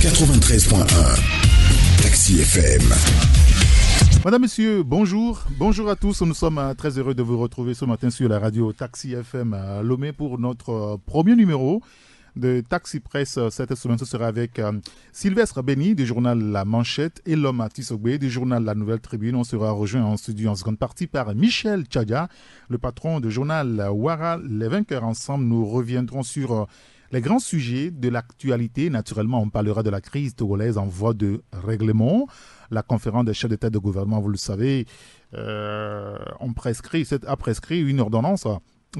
93.1 Taxi FM. Madame, Monsieur, bonjour. Bonjour à tous. Nous sommes très heureux de vous retrouver ce matin sur la radio Taxi FM à Lomé pour notre premier numéro de Taxi Presse. Cette semaine, ce sera avec Sylvestre Béni du journal La Manchette et L'Homme à Tissogbé du journal La Nouvelle Tribune. On sera rejoint en studio en seconde partie par Michel Tchadia, le patron du journal Ouara. Les vainqueurs ensemble, nous reviendrons sur les grands sujets de l'actualité. Naturellement, on parlera de la crise togolaise en voie de règlement. La conférence des chefs d'État et de gouvernement, vous le savez, a prescrit une ordonnance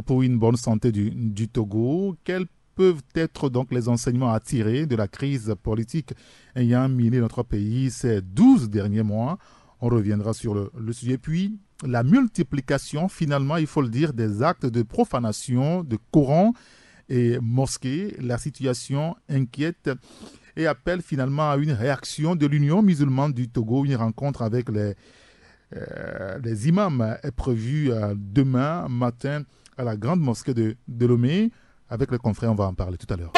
pour une bonne santé du Togo. Quels peuvent être donc les enseignements à tirer de la crise politique ayant miné notre pays ces 12 derniers mois? On reviendra sur le sujet. Puis, la multiplication, finalement, il faut le dire, des actes de profanation de Coran et mosquées. La situation inquiète et appelle finalement à une réaction de l'Union musulmane du Togo. Une rencontre avec les imams est prévue demain matin à la grande mosquée de Lomé. Avec les confrères, on va en parler tout à l'heure.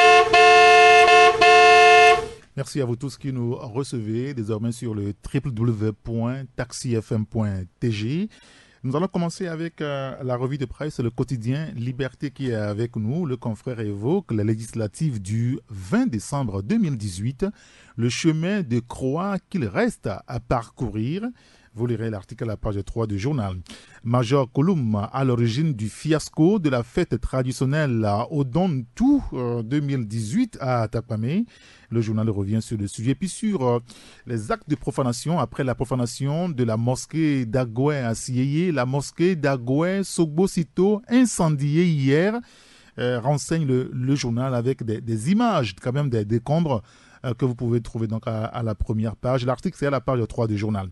Merci à vous tous qui nous recevez désormais sur le www.taxifm.tg. Nous allons commencer avec la revue de presse, le quotidien Liberté qui est avec nous. Le confrère évoque les législatives du 20 décembre 2018, le chemin de croix qu'il reste à parcourir. Vous lirez l'article à la page 3 du journal. Major Kouloum à l'origine du fiasco de la fête traditionnelle Odontou 2018 à Takwame. Le journal revient sur le sujet. Puis sur les actes de profanation après la profanation de la mosquée d'Agoué à Sieyé, la mosquée d'Agoué Sogbo-Sito incendiée hier. Renseigne le journal avec des images, quand même des décombres que vous pouvez trouver donc à la première page. L'article, c'est à la page 3 du journal.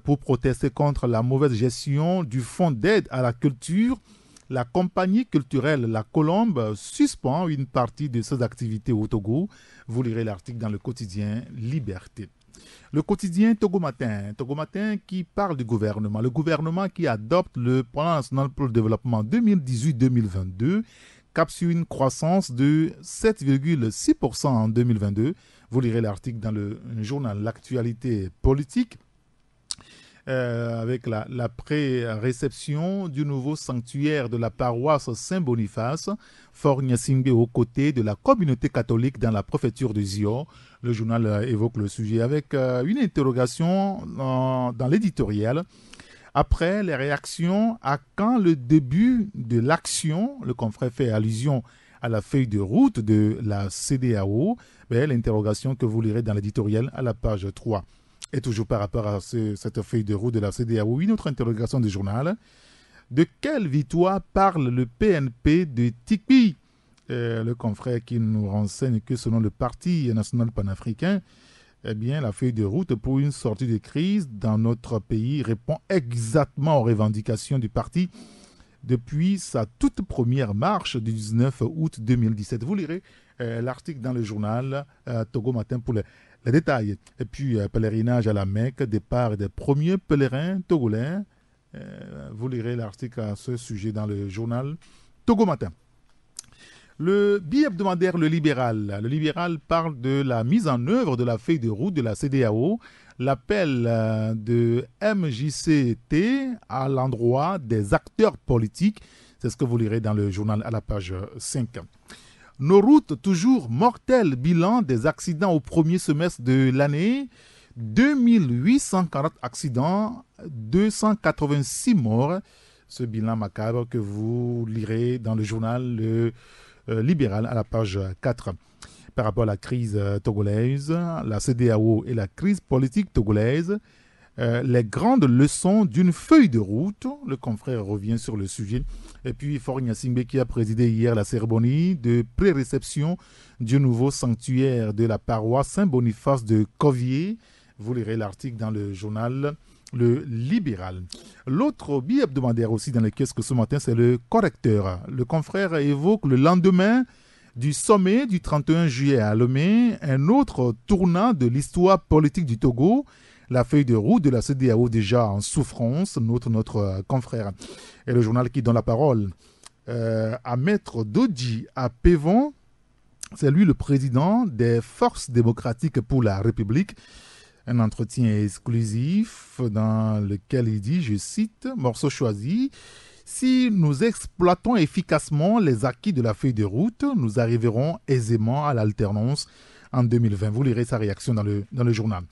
Pour protester contre la mauvaise gestion du fonds d'aide à la culture, la compagnie culturelle La Colombe suspend une partie de ses activités au Togo. Vous lirez l'article dans le quotidien Liberté. Le quotidien Togo Matin qui parle du gouvernement. Le gouvernement qui adopte le Plan national pour le développement 2018-2022, cap sur une croissance de 7,6% en 2022. Vous lirez l'article dans le journal L'actualité politique. Avec la pré-réception du nouveau sanctuaire de la paroisse Saint-Boniface, Fort Gnassingbé aux côtés de la communauté catholique dans la préfecture de Zio. Le journal évoque le sujet avec une interrogation dans l'éditorial. Après les réactions, à quand le début de l'action? Le confrère fait allusion à la feuille de route de la CEDEAO. L'interrogation que vous lirez dans l'éditorial à la page 3. Et toujours par rapport à cette feuille de route de la CEDEAO, une autre interrogation du journal. De quelle victoire parle le PNP de Tikpi? Le confrère qui nous renseigne que selon le Parti national panafricain, la feuille de route pour une sortie de crise dans notre pays répond exactement aux revendications du parti depuis sa toute première marche du 19 août 2017. Vous lirez l'article dans le journal Togo Matin pour les détails. Et puis, pèlerinage à la Mecque, départ des premiers pèlerins togolais. Vous lirez l'article à ce sujet dans le journal Togo Matin. Le bi-hebdomadaire Le Libéral. Le Libéral parle de la mise en œuvre de la feuille de route de la CEDEAO, l'appel de MJCT à l'endroit des acteurs politiques. C'est ce que vous lirez dans le journal à la page 5. Nos routes toujours mortelles, bilan des accidents au premier semestre de l'année. 2840 accidents, 286 morts. Ce bilan macabre que vous lirez dans le journal Libéral à la page 4. Par rapport à la crise togolaise, la CEDEAO et la crise politique togolaise, les grandes leçons d'une feuille de route. Le confrère revient sur le sujet. Et puis Fort Gnassingbé qui a présidé hier la cérémonie de pré-réception du nouveau sanctuaire de la paroisse Saint-Boniface de Covier. Vous lirez l'article dans le journal Le Libéral. L'autre bi-hebdomadaire aussi dans les kiosques ce matin, c'est le Correcteur. Le confrère évoque le lendemain du sommet du 31 juillet à Lomé, un autre tournant de l'histoire politique du Togo. La feuille de route de la CEDEAO déjà en souffrance, notre confrère. Et le journal qui donne la parole à Maître Dodji à Pévon, C'est lui le président des Forces démocratiques pour la République. Un entretien exclusif dans lequel il dit, je cite, morceau choisi, si nous exploitons efficacement les acquis de la feuille de route, nous arriverons aisément à l'alternance en 2020. Vous lirez sa réaction dans le journal.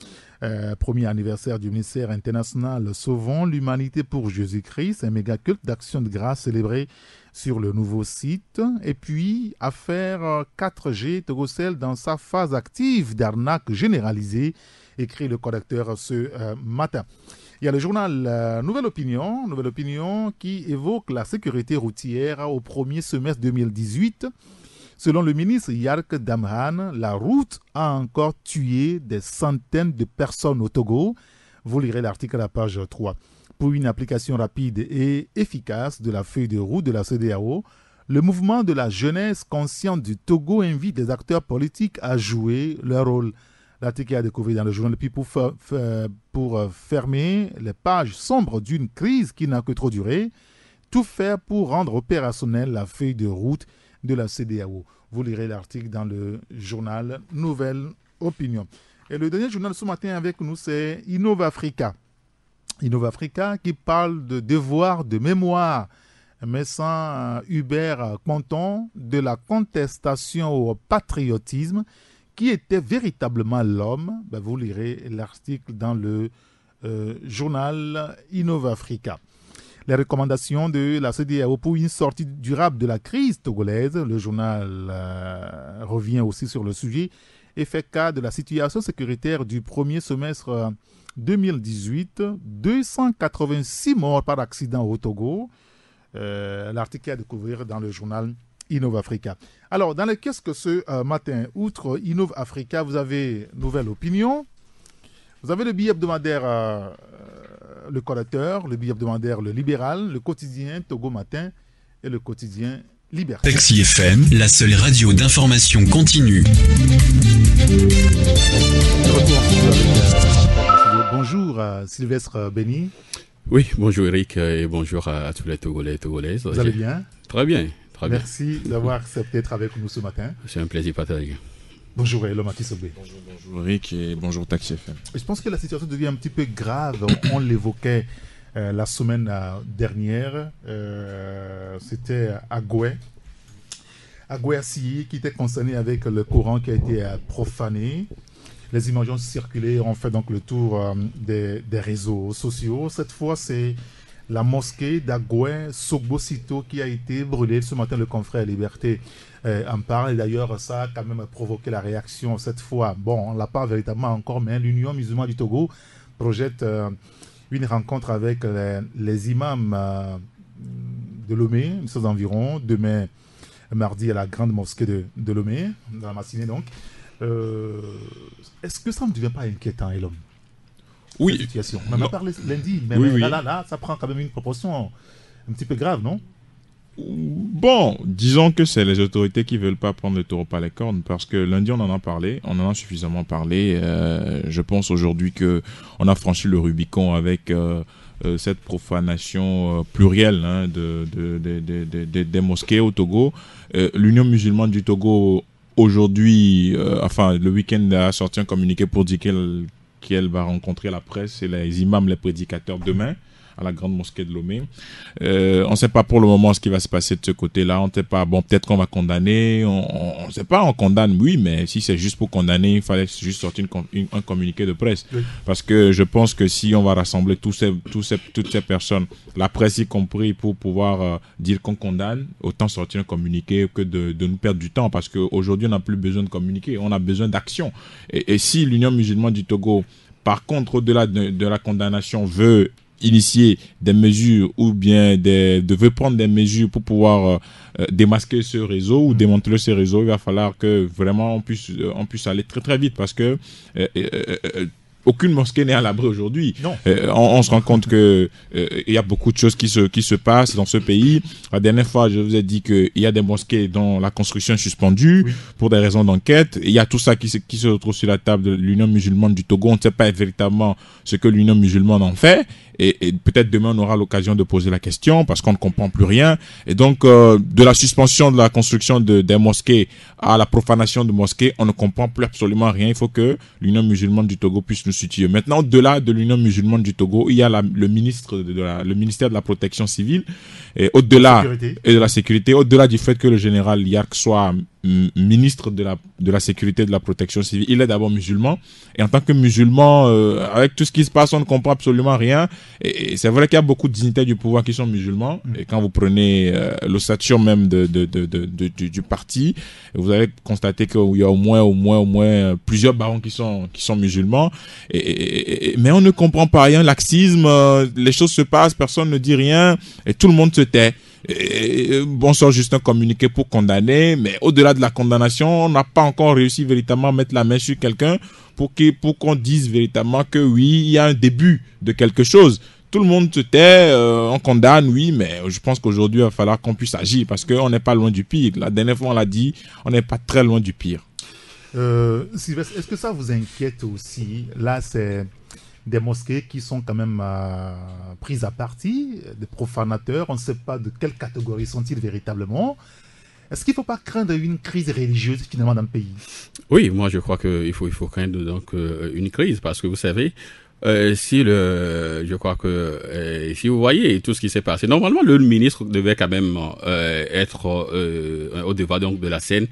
Premier anniversaire du ministère international Sauvons l'humanité pour Jésus-Christ, un méga culte d'action de grâce célébré sur le nouveau site. Et puis, affaire 4G, Togocel dans sa phase active d'arnaque généralisée, écrit le correcteur ce matin. Il y a le journal Nouvelle Opinion qui évoque la sécurité routière au premier semestre 2018. Selon le ministre Yark Damhan, la route a encore tué des centaines de personnes au Togo. Vous lirez l'article à la page 3. Pour une application rapide et efficace de la feuille de route de la CEDEAO, le mouvement de la jeunesse consciente du Togo invite les acteurs politiques à jouer leur rôle. L'article a découvert dans le journal depuis pour fermer les pages sombres d'une crise qui n'a que trop duré, tout faire pour rendre opérationnelle la feuille de route de la CEDEAO. Vous lirez l'article dans le journal Nouvelle Opinion. Et le dernier journal ce matin avec nous, c'est Innov-Africa. Innov-Africa qui parle de devoir de mémoire, mais sans Hubert Conton, de la contestation au patriotisme. Qui était véritablement l'homme? Vous lirez l'article dans le journal Innov-Africa. Les recommandations de la CEDEAO pour une sortie durable de la crise togolaise. Le journal revient aussi sur le sujet et fait cas de la situation sécuritaire du premier semestre 2018. 286 morts par accident au Togo. L'article à découvrir dans le journal Innov-Africa. Alors, dans les kiosques ce matin, outre Innov-Africa, vous avez Nouvelle Opinion, vous avez le billet hebdomadaire Le Correcteur, le billet hebdomadaire Le Libéral, le quotidien Togo Matin et le quotidien Liberté. Taxi FM, la seule radio d'information continue. Bonjour Sylvestre Béni. Oui, bonjour Eric et bonjour à tous les Togolais et Togolaises. Vous allez bien? Très bien. Merci d'avoir accepté d'être avec nous ce matin. C'est un plaisir partagé. Bonjour Eloma Kisobé. Bonjour Eric et bonjour Taxi FM. Je pense que la situation devient un petit peu grave. On l'évoquait la semaine dernière. C'était à Goué. À Goué-Assis, qui était concerné avec le Coran qui a été profané. Les images ont circulé, ont fait donc le tour des réseaux sociaux. Cette fois, c'est la mosquée d'Agoué Sogbosito qui a été brûlée. Ce matin, le confrère Liberté en parle. Et d'ailleurs, ça a quand même provoqué la réaction cette fois. Bon, on ne l'a pas véritablement encore, mais l'Union musulmane du Togo projette une rencontre avec les imams de Lomé, de ces environs, demain, mardi, à la grande mosquée de Lomé, dans la matinée donc. Est-ce que ça ne devient pas inquiétant, Elom? Oui. Situation. On en a parlé lundi, mais oui. Là, ça prend quand même une proportion un petit peu grave, non? Bon, disons que c'est les autorités qui ne veulent pas prendre le taureau par les cornes, parce que lundi, on en a parlé, on en a suffisamment parlé. Je pense aujourd'hui qu'on a franchi le Rubicon avec cette profanation plurielle des mosquées au Togo. L'Union musulmane du Togo, aujourd'hui, le week-end, a sorti un communiqué pour dire qu'elle va rencontrer la presse et les imams, les prédicateurs demain à la grande mosquée de Lomé. On ne sait pas pour le moment ce qui va se passer de ce côté-là. On ne sait pas. Bon, peut-être qu'on va condamner. On ne sait pas. On condamne, oui, mais si c'est juste pour condamner, il fallait juste sortir un communiqué de presse. Oui. Parce que je pense que si on va rassembler toutes ces personnes, la presse y compris, pour pouvoir dire qu'on condamne, autant sortir un communiqué que de nous perdre du temps. Parce qu'aujourd'hui, on n'a plus besoin de communiquer. On a besoin d'action. Et si l'Union musulmane du Togo, par contre, au-delà de la condamnation, veut initier des mesures ou bien veut prendre des mesures pour pouvoir démasquer ce réseau ou démanteler ce réseau, il va falloir que vraiment on puisse aller très très vite, parce que aucune mosquée n'est à l'abri aujourd'hui. Non. On se rend compte que il y a beaucoup de choses qui se passent dans ce pays. La dernière fois, je vous ai dit qu'il y a des mosquées dont la construction est suspendue pour des raisons d'enquête. Il y a tout ça qui se retrouve sur la table de l'Union musulmane du Togo. On ne sait pas véritablement ce que l'Union musulmane en fait. Et peut-être demain, on aura l'occasion de poser la question parce qu'on ne comprend plus rien. Et donc, de la suspension de la construction des mosquées à la profanation de mosquées, on ne comprend plus absolument rien. Il faut que l'Union musulmane du Togo puisse nous situer. Maintenant, au-delà de l'Union musulmane du Togo, il y a le ministère de la protection civile et au-delà et de la sécurité, au-delà du fait que le général Yark soit ministre de la sécurité et de la protection civile, il est d'abord musulman. Et en tant que musulman, avec tout ce qui se passe, on ne comprend absolument rien. Et c'est vrai qu'il y a beaucoup de dignitaires du pouvoir qui sont musulmans. Et quand vous prenez l'ossature même du parti, vous allez constater qu'il y a au moins plusieurs barons qui sont musulmans. Mais on ne comprend pas rien. Laxisme, les choses se passent, personne ne dit rien et tout le monde se tait. On sort juste un communiqué pour condamner, mais au-delà de la condamnation, on n'a pas encore réussi véritablement à mettre la main sur quelqu'un pour qu'on dise véritablement que oui, il y a un début de quelque chose. Tout le monde se tait, on condamne, oui, mais je pense qu'aujourd'hui, il va falloir qu'on puisse agir parce qu'on n'est pas loin du pire. La dernière fois, on l'a dit, on n'est pas très loin du pire. Sylvestre, est-ce que ça vous inquiète aussi? Là, c'est des mosquées qui sont quand même prises à partie, des profanateurs, on ne sait pas de quelle catégorie sont-ils véritablement. Est-ce qu'il ne faut pas craindre une crise religieuse finalement dans le pays? Oui, moi je crois qu'il faut craindre donc une crise parce que vous savez, je crois que si vous voyez tout ce qui s'est passé, normalement le ministre devait quand même être au devant donc de la scène.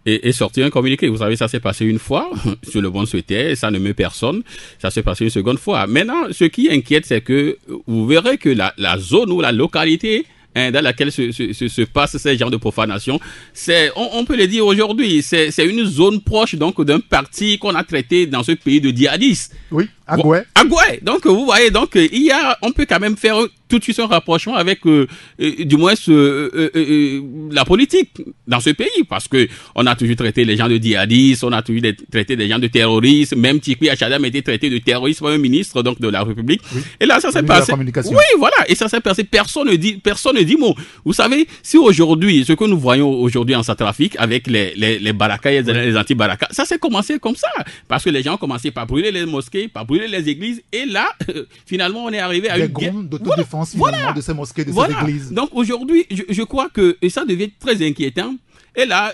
Et sortir un communiqué. Vous savez, ça s'est passé une fois, sur le bon souhaitait, ça ne meut personne, ça s'est passé une seconde fois. Maintenant, ce qui inquiète, c'est que vous verrez que la zone ou la localité dans laquelle se passe ces genres de profanation, on peut le dire aujourd'hui, c'est une zone proche donc d'un parti qu'on a traité dans ce pays de djihadistes. Oui, Agoué. Agoué. Donc, vous voyez, donc, on peut quand même faire tout de suite un rapprochement avec, du moins, la politique dans ce pays, parce que on a toujours traité les gens de djihadistes, on a toujours traité des gens de terroristes, même Tikwi Achadam a été traité de terroriste par un ministre, donc, de la République. Oui. Et là, ça s'est passé. Oui, voilà. Et ça s'est passé. Personne ne dit mot. Vous savez, si aujourd'hui, ce que nous voyons aujourd'hui en Centrafrique, avec les barakas et les anti-barakas, ça s'est commencé comme ça. Parce que les gens ont commencé par brûler les mosquées, par brûler les églises, et là, finalement, on est arrivé à une guerre d'autodéfense finalement de ces mosquées, de ces églises. Donc aujourd'hui, je crois que et ça devient très inquiétant. Et là,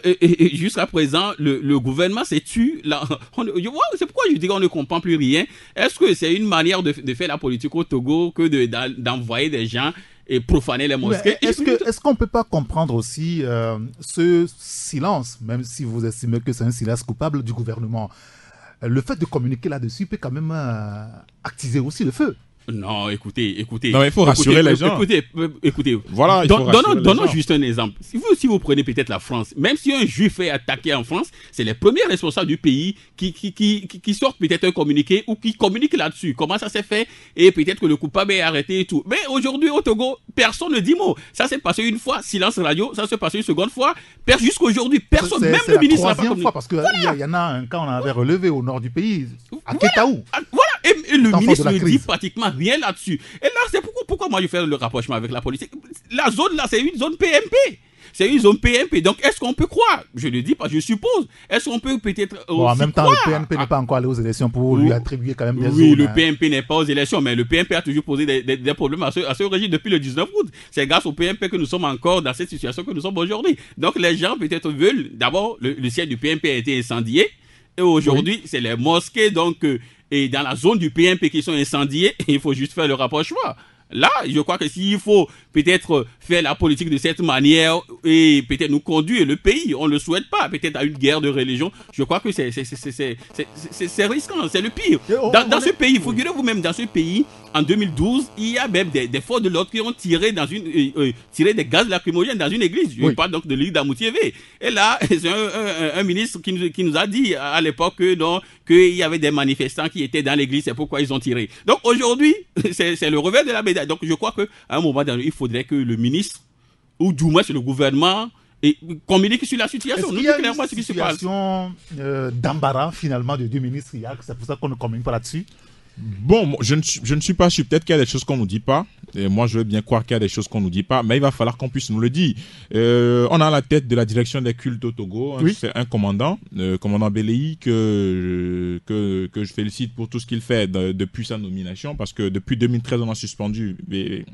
jusqu'à présent, le gouvernement s'est tué. C'est pourquoi je dis qu'on ne comprend plus rien. Est-ce que c'est une manière de faire la politique au Togo que d'envoyer des gens et profaner les mosquées? Est-ce qu'on ne peut pas comprendre aussi ce silence, même si vous estimez que c'est un silence coupable du gouvernement? Le fait de communiquer là-dessus peut quand même attiser aussi le feu. Non, écoutez. Non, il faut rassurer les gens. Écoutez. Voilà, donnons juste un exemple. Si vous prenez peut-être la France, même si un juif est attaqué en France, c'est les premiers responsables du pays qui sortent peut-être un communiqué ou qui communiquent là-dessus. Comment ça s'est fait? Et peut-être que le coupable est arrêté et tout. Mais aujourd'hui, au Togo, personne ne dit mot. Ça s'est passé une fois, silence radio. Ça s'est passé une seconde fois. Jusqu'aujourd'hui, personne, même le ministre n'a pas communiqué. C'est la troisième fois, parce qu'il y en a un cas, on avait relevé au nord du pays, à Ketaou. Voilà. Et le ministre ne dit pratiquement rien là-dessus. Et là, c'est pourquoi moi je fais le rapprochement avec la politique. La zone là, c'est une zone PMP. C'est une zone PMP. Donc, est-ce qu'on peut croire? Je ne dis pas, je suppose. Est-ce qu'on peut peut-être en même temps, le PMP n'est pas encore allé aux élections pour lui attribuer quand même des zones. Oui, le PMP n'est pas aux élections, mais le PMP a toujours posé des problèmes à ce régime depuis le 19 août. C'est grâce au PMP que nous sommes encore dans cette situation que nous sommes aujourd'hui. Donc, les gens peut-être veulent, d'abord, le siège du PMP a été incendié. Et aujourd'hui, c'est les mosquées, donc, et dans la zone du PMP qui sont incendiées, il faut juste faire le rapprochement. Là, je crois que s'il faut peut-être faire la politique de cette manière et peut-être nous conduire le pays, on ne le souhaite pas, peut-être à une guerre de religion, je crois que c'est risquant, c'est le pire. Dans ce pays, figurez-vous-même, dans ce pays, en 2012, il y a même des forces de l'ordre qui ont tiré des gaz lacrymogènes dans une église. Je parle donc de l'île d'Amoutiévé. Et là, c'est un ministre qui nous a dit à l'époque qu'il y avait des manifestants qui étaient dans l'église, c'est pourquoi ils ont tiré. Donc aujourd'hui, c'est le revers de la médaille. Donc je crois qu'à un moment donné, il faudrait que le ministre, ou du moins le gouvernement, et communique sur la situation. Est-ce qu'il y a une situation d'embarras finalement de deux ministres? C'est pour ça qu'on ne communique pas là-dessus. Bon, je ne suis pas sûr. Peut-être qu'il y a des choses qu'on nous dit pas. Et moi, je veux bien croire qu'il y a des choses qu'on nous dit pas, mais il va falloir qu'on puisse nous le dire. On a à la tête de la direction des cultes au Togo. Oui. C'est un commandant, commandant Belei, que je félicite pour tout ce qu'il fait depuis sa nomination, parce que depuis 2013, on a suspendu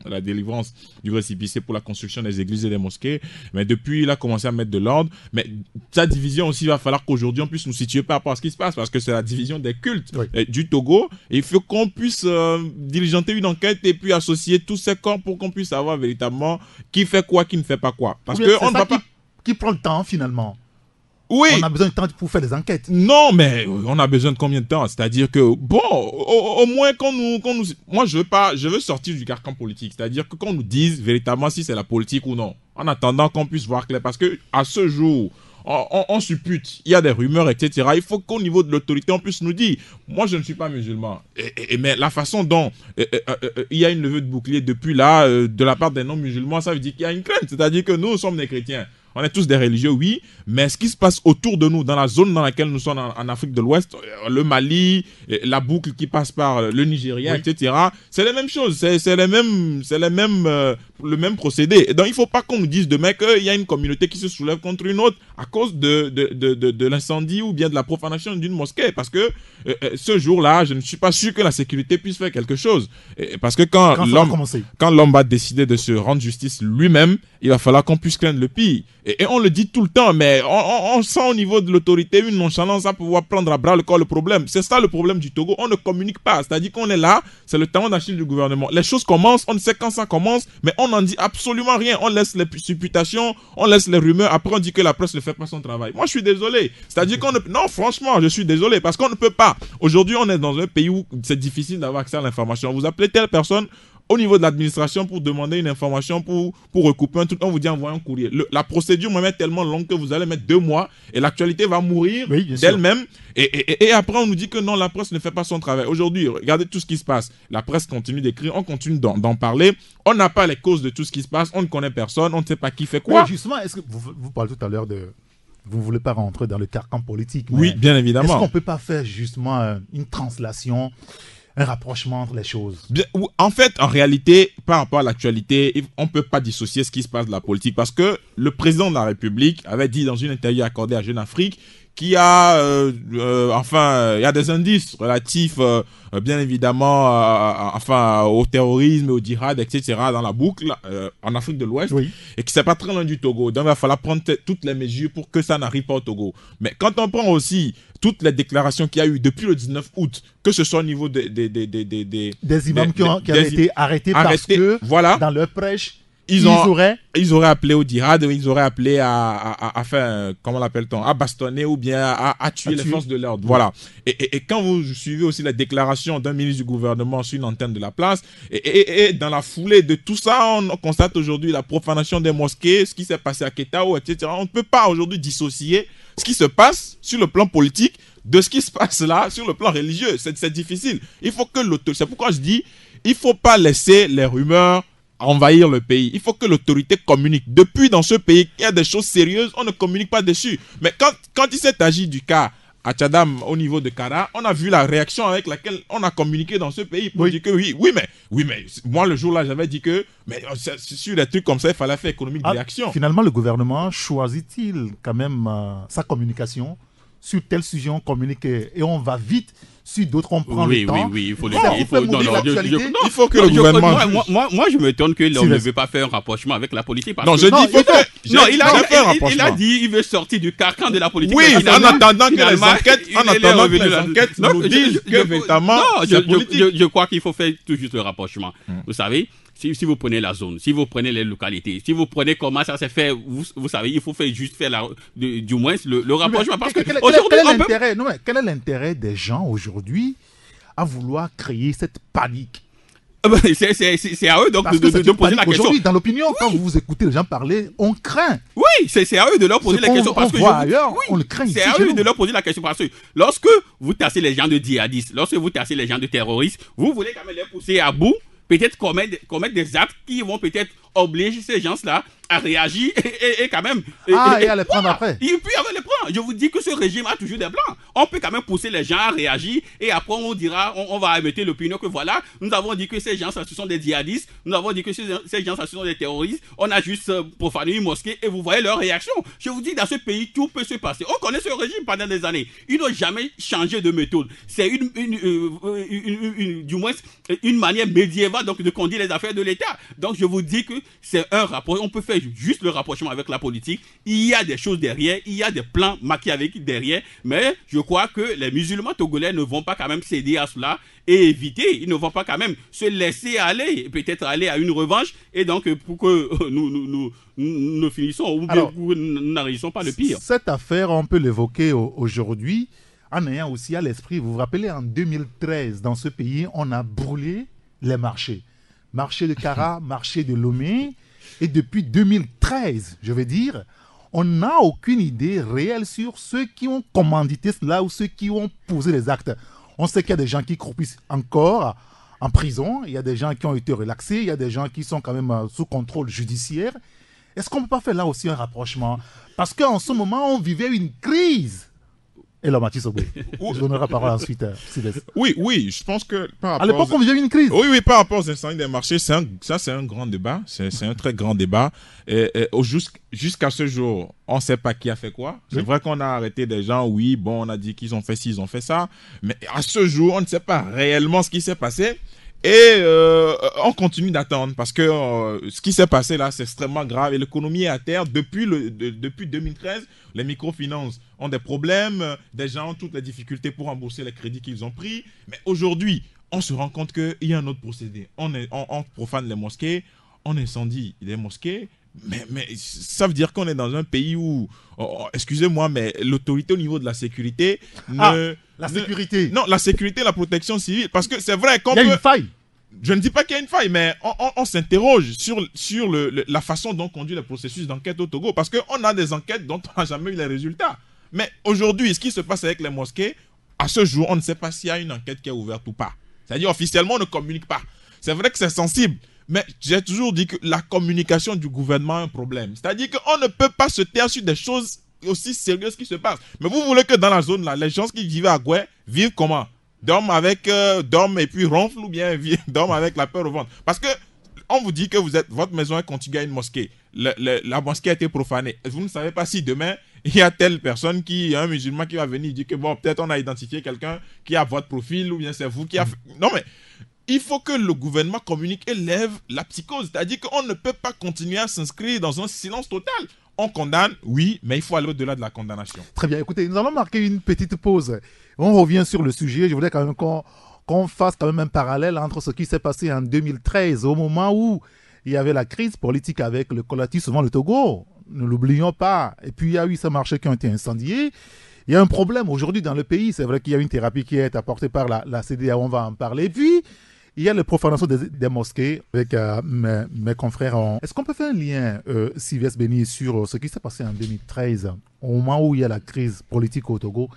la délivrance du récépissé pour la construction des églises et des mosquées. Mais depuis, il a commencé à mettre de l'ordre. Mais sa division aussi, il va falloir qu'aujourd'hui, on puisse nous situer par rapport à ce qui se passe, parce que c'est la division des cultes du Togo. Et il faut qu'on puisse diligenter une enquête et puis associer tous ces corps pour qu'on puisse savoir véritablement qui fait quoi, qui ne fait pas quoi. Parce que on ne va pas... qui prend le temps finalement. Oui. On a besoin de temps pour faire des enquêtes. Non, mais on a besoin de combien de temps? C'est-à-dire que, bon, au moins qu'on nous... Moi, je veux sortir du carcan politique. C'est-à-dire que qu'on nous dise véritablement si c'est la politique ou non. En attendant qu'on puisse voir clair. Parce que à ce jour... On suppute, il y a des rumeurs, etc. Il faut qu'au niveau de l'autorité, on puisse nous dire. Moi, je ne suis pas musulman. Mais la façon dont il y a une levée de bouclier depuis là, de la part des non-musulmans, ça veut dire qu'il y a une crainte. C'est-à-dire que nous sommes des chrétiens. On est tous des religieux, oui, mais ce qui se passe autour de nous, dans la zone dans laquelle nous sommes en Afrique de l'Ouest, le Mali, la boucle qui passe par le Nigeria, etc., c'est les mêmes choses, c'est le même procédé. Et donc, il ne faut pas qu'on nous dise demain qu'il y a une communauté qui se soulève contre une autre à cause de l'incendie ou bien de la profanation d'une mosquée. Parce que ce jour-là, je ne suis pas sûr que la sécurité puisse faire quelque chose. Parce que quand l'homme va décider de se rendre justice lui-même, il va falloir qu'on puisse craindre le pire. Et on le dit tout le temps, mais on sent au niveau de l'autorité une nonchalance à pouvoir prendre à bras le corps le problème. C'est ça le problème du Togo, on ne communique pas. C'est-à-dire qu'on est là, c'est le talon d'Achille du gouvernement. Les choses commencent, on ne sait quand ça commence, mais on n'en dit absolument rien. On laisse les supputations, on laisse les rumeurs, après on dit que la presse ne fait pas son travail. Moi je suis désolé. C'est-à-dire qu'on ne... Non, franchement, je suis désolé, parce qu'on ne peut pas. Aujourd'hui, on est dans un pays où c'est difficile d'avoir accès à l'information. Vous appelez telle personne au niveau de l'administration pour demander une information, pour recouper un truc, on vous dit envoyer un courrier. La procédure va mettre tellement longue que vous allez mettre 2 mois et l'actualité va mourir d'elle-même. Et après, on nous dit que non, la presse ne fait pas son travail. Aujourd'hui, regardez tout ce qui se passe. La presse continue d'écrire, on continue d'en parler. On n'a pas les causes de tout ce qui se passe, on ne connaît personne, on ne sait pas qui fait quoi. Oui, justement, est-ce que vous parlez tout à l'heure de... Vous ne voulez pas rentrer dans le carcan politique. Oui, bien évidemment. Est-ce qu'on ne peut pas faire justement une translation, un rapprochement entre les choses? En fait, en réalité, par rapport à l'actualité, on ne peut pas dissocier ce qui se passe de la politique, parce que le président de la République avait dit dans une interview accordée à Jeune Afrique qu'il y a, il y a des indices relatifs, bien évidemment, au terrorisme, au djihad, etc., dans la boucle, en Afrique de l'Ouest, et que c'est pas très loin du Togo. Donc, il va falloir prendre toutes les mesures pour que ça n'arrive pas au Togo. Mais quand on prend aussi toutes les déclarations qu'il y a eu depuis le 19 août, que ce soit au niveau des imams qui avaient été arrêtés parce que, dans leur prêche, ils auraient appelé au djihad, ils auraient appelé à faire, comment l'appelle-t-on, à bastonner ou bien à tuer les forces de l'ordre. Voilà. Et quand vous suivez aussi la déclaration d'un ministre du gouvernement sur une antenne de la place, et dans la foulée de tout ça, on constate aujourd'hui la profanation des mosquées, ce qui s'est passé à Ketao, etc. On ne peut pas aujourd'hui dissocier ce qui se passe sur le plan politique de ce qui se passe là sur le plan religieux. C'est difficile. Il faut que l'autorité, c'est pourquoi je dis, il ne faut pas laisser les rumeurs envahir le pays. Il faut que l'autorité communique. Depuis, dans ce pays, il y a des choses sérieuses, on ne communique pas dessus. Mais quand il s'est agi du cas à Tchadam au niveau de Kara, on a vu la réaction avec laquelle on a communiqué dans ce pays pour dire que oui, mais moi le jour-là j'avais dit que sur des trucs comme ça il fallait faire économique de réaction. Finalement, le gouvernement choisit-il quand même sa communication? Sur tel sujet on communique et on va vite, sur d'autres on prend le temps. Oui, il faut le dire. Il faut que le gouvernement... Moi je m'étonne que l'on ne veut pas faire un rapprochement avec la politique. Non, je dis il faut faire un rapprochement. Il a dit il veut sortir du carcan de la politique. Oui, en attendant que les enquêtes nous disent que véritablement c'est politique. Je crois qu'il faut faire tout juste le rapprochement. Vous savez, si vous prenez la zone, si vous prenez les localités, si vous prenez comment ça s'est fait, vous savez, il faut juste faire du moins le rapprochement. Parce que quel est l'intérêt des gens aujourd'hui à vouloir créer cette panique? C'est à eux donc de poser la question. Aujourd'hui, dans l'opinion, quand vous écoutez les gens parler, on craint. Oui, c'est à eux de leur poser la question. Parce que on le craint. C'est à eux de leur poser la question. Parce que lorsque vous tassez les gens de djihadistes, lorsque vous tassez les gens de terroristes, vous voulez quand même les pousser à bout, peut-être commettre des actes qui vont peut-être obliger ces gens-là a réagi et quand même... et à les prendre après. Il peut y avoir les prendre. Je vous dis que ce régime a toujours des plans. On peut quand même pousser les gens à réagir et après on dira, on va émettre l'opinion que voilà, nous avons dit que ces gens, ça, ce sont des djihadistes, nous avons dit que ces gens, ça, ce sont des terroristes, on a juste profané une mosquée et vous voyez leur réaction. Je vous dis, dans ce pays, tout peut se passer. On connaît ce régime pendant des années. Ils n'ont jamais changé de méthode. C'est du moins une manière médiévale donc, de conduire les affaires de l'État. Donc je vous dis que c'est un rapport. On peut faire juste le rapprochement avec la politique. Il y a des choses derrière, il y a des plans machiavéliques derrière, mais je crois que les musulmans togolais ne vont pas quand même céder à cela et éviter. Ils ne vont pas quand même se laisser aller, peut-être aller à une revanche, et donc pour que nous ne finissons ou bien nous n'arrivons pas le pire. Cette affaire, on peut l'évoquer aujourd'hui en ayant aussi à l'esprit, vous vous rappelez, en 2013, dans ce pays, on a brûlé les marchés. Marché de Kara, marché de Lomé. Et depuis 2013, je veux dire, on n'a aucune idée réelle sur ceux qui ont commandité cela ou ceux qui ont posé les actes. On sait qu'il y a des gens qui croupissent encore en prison, il y a des gens qui ont été relaxés, il y a des gens qui sont quand même sous contrôle judiciaire. Est-ce qu'on ne peut pas faire là aussi un rapprochement? Parce qu'en ce moment, on vivait une crise. Et là, Mathis Obé, je donnerai la parole ensuite à Sylvestre. Oui, je pense que par rapport... À l'époque, on vivait une crise. Oui, par rapport aux incendies des marchés, c'est un grand débat. C'est un très grand débat. Jusqu'à ce jour, on ne sait pas qui a fait quoi. C'est vrai qu'on a arrêté des gens, on a dit qu'ils ont fait ci, ils ont fait ça. Mais à ce jour, on ne sait pas réellement ce qui s'est passé. Et on continue d'attendre parce que ce qui s'est passé là, c'est extrêmement grave et l'économie est à terre. Depuis 2013, les microfinances ont des problèmes, des gens ont toutes les difficultés pour rembourser les crédits qu'ils ont pris. Mais aujourd'hui, on se rend compte qu'il y a un autre procédé. On profane les mosquées, on incendie les mosquées. Mais ça veut dire qu'on est dans un pays où, excusez-moi, mais l'autorité au niveau de la sécurité... La sécurité. Non, la sécurité, la protection civile. Parce que c'est vrai qu'on Il y a une faille. Je ne dis pas qu'il y a une faille, mais on s'interroge sur la façon dont conduit le processus d'enquête au Togo. Parce qu'on a des enquêtes dont on n'a jamais eu les résultats. Mais aujourd'hui, ce qui se passe avec les mosquées, à ce jour, on ne sait pas s'il y a une enquête qui est ouverte ou pas. C'est-à-dire, officiellement, on ne communique pas. C'est vrai que c'est sensible. Mais j'ai toujours dit que la communication du gouvernement a un problème. C'est-à-dire qu'on ne peut pas se taire sur des choses aussi sérieuses qui se passent. Mais vous voulez que dans la zone là, les gens qui vivent à Goué vivent comment? Dorment et puis ronflent ou bien dorment avec la peur au ventre? Parce que on vous dit que votre maison est contiguë à une mosquée. La mosquée a été profanée. Vous ne savez pas si demain, il y a telle personne un musulman qui va venir dire que bon, peut-être on a identifié quelqu'un qui a votre profil ou bien c'est vous qui a fait... Non mais... Il faut que le gouvernement communique et lève la psychose. C'est-à-dire qu'on ne peut pas continuer à s'inscrire dans un silence total. On condamne, oui, mais il faut aller au-delà de la condamnation. Très bien, écoutez, nous allons marquer une petite pause. On revient sur le sujet. Je voulais quand même qu'on fasse quand même un parallèle entre ce qui s'est passé en 2013, au moment où il y avait la crise politique avec le Colati, souvent le Togo. Ne l'oublions pas. Et puis il y a eu ces marchés qui ont été incendiés. Il y a un problème aujourd'hui dans le pays. C'est vrai qu'il y a une thérapie qui est apportée par la CEDEAO, on va en parler. Et puis... il y a la profanation des mosquées avec mes confrères. Est-ce qu'on peut faire un lien, Sylvestre Béni, sur ce qui s'est passé en 2013, au moment où il y a la crise politique au Togo,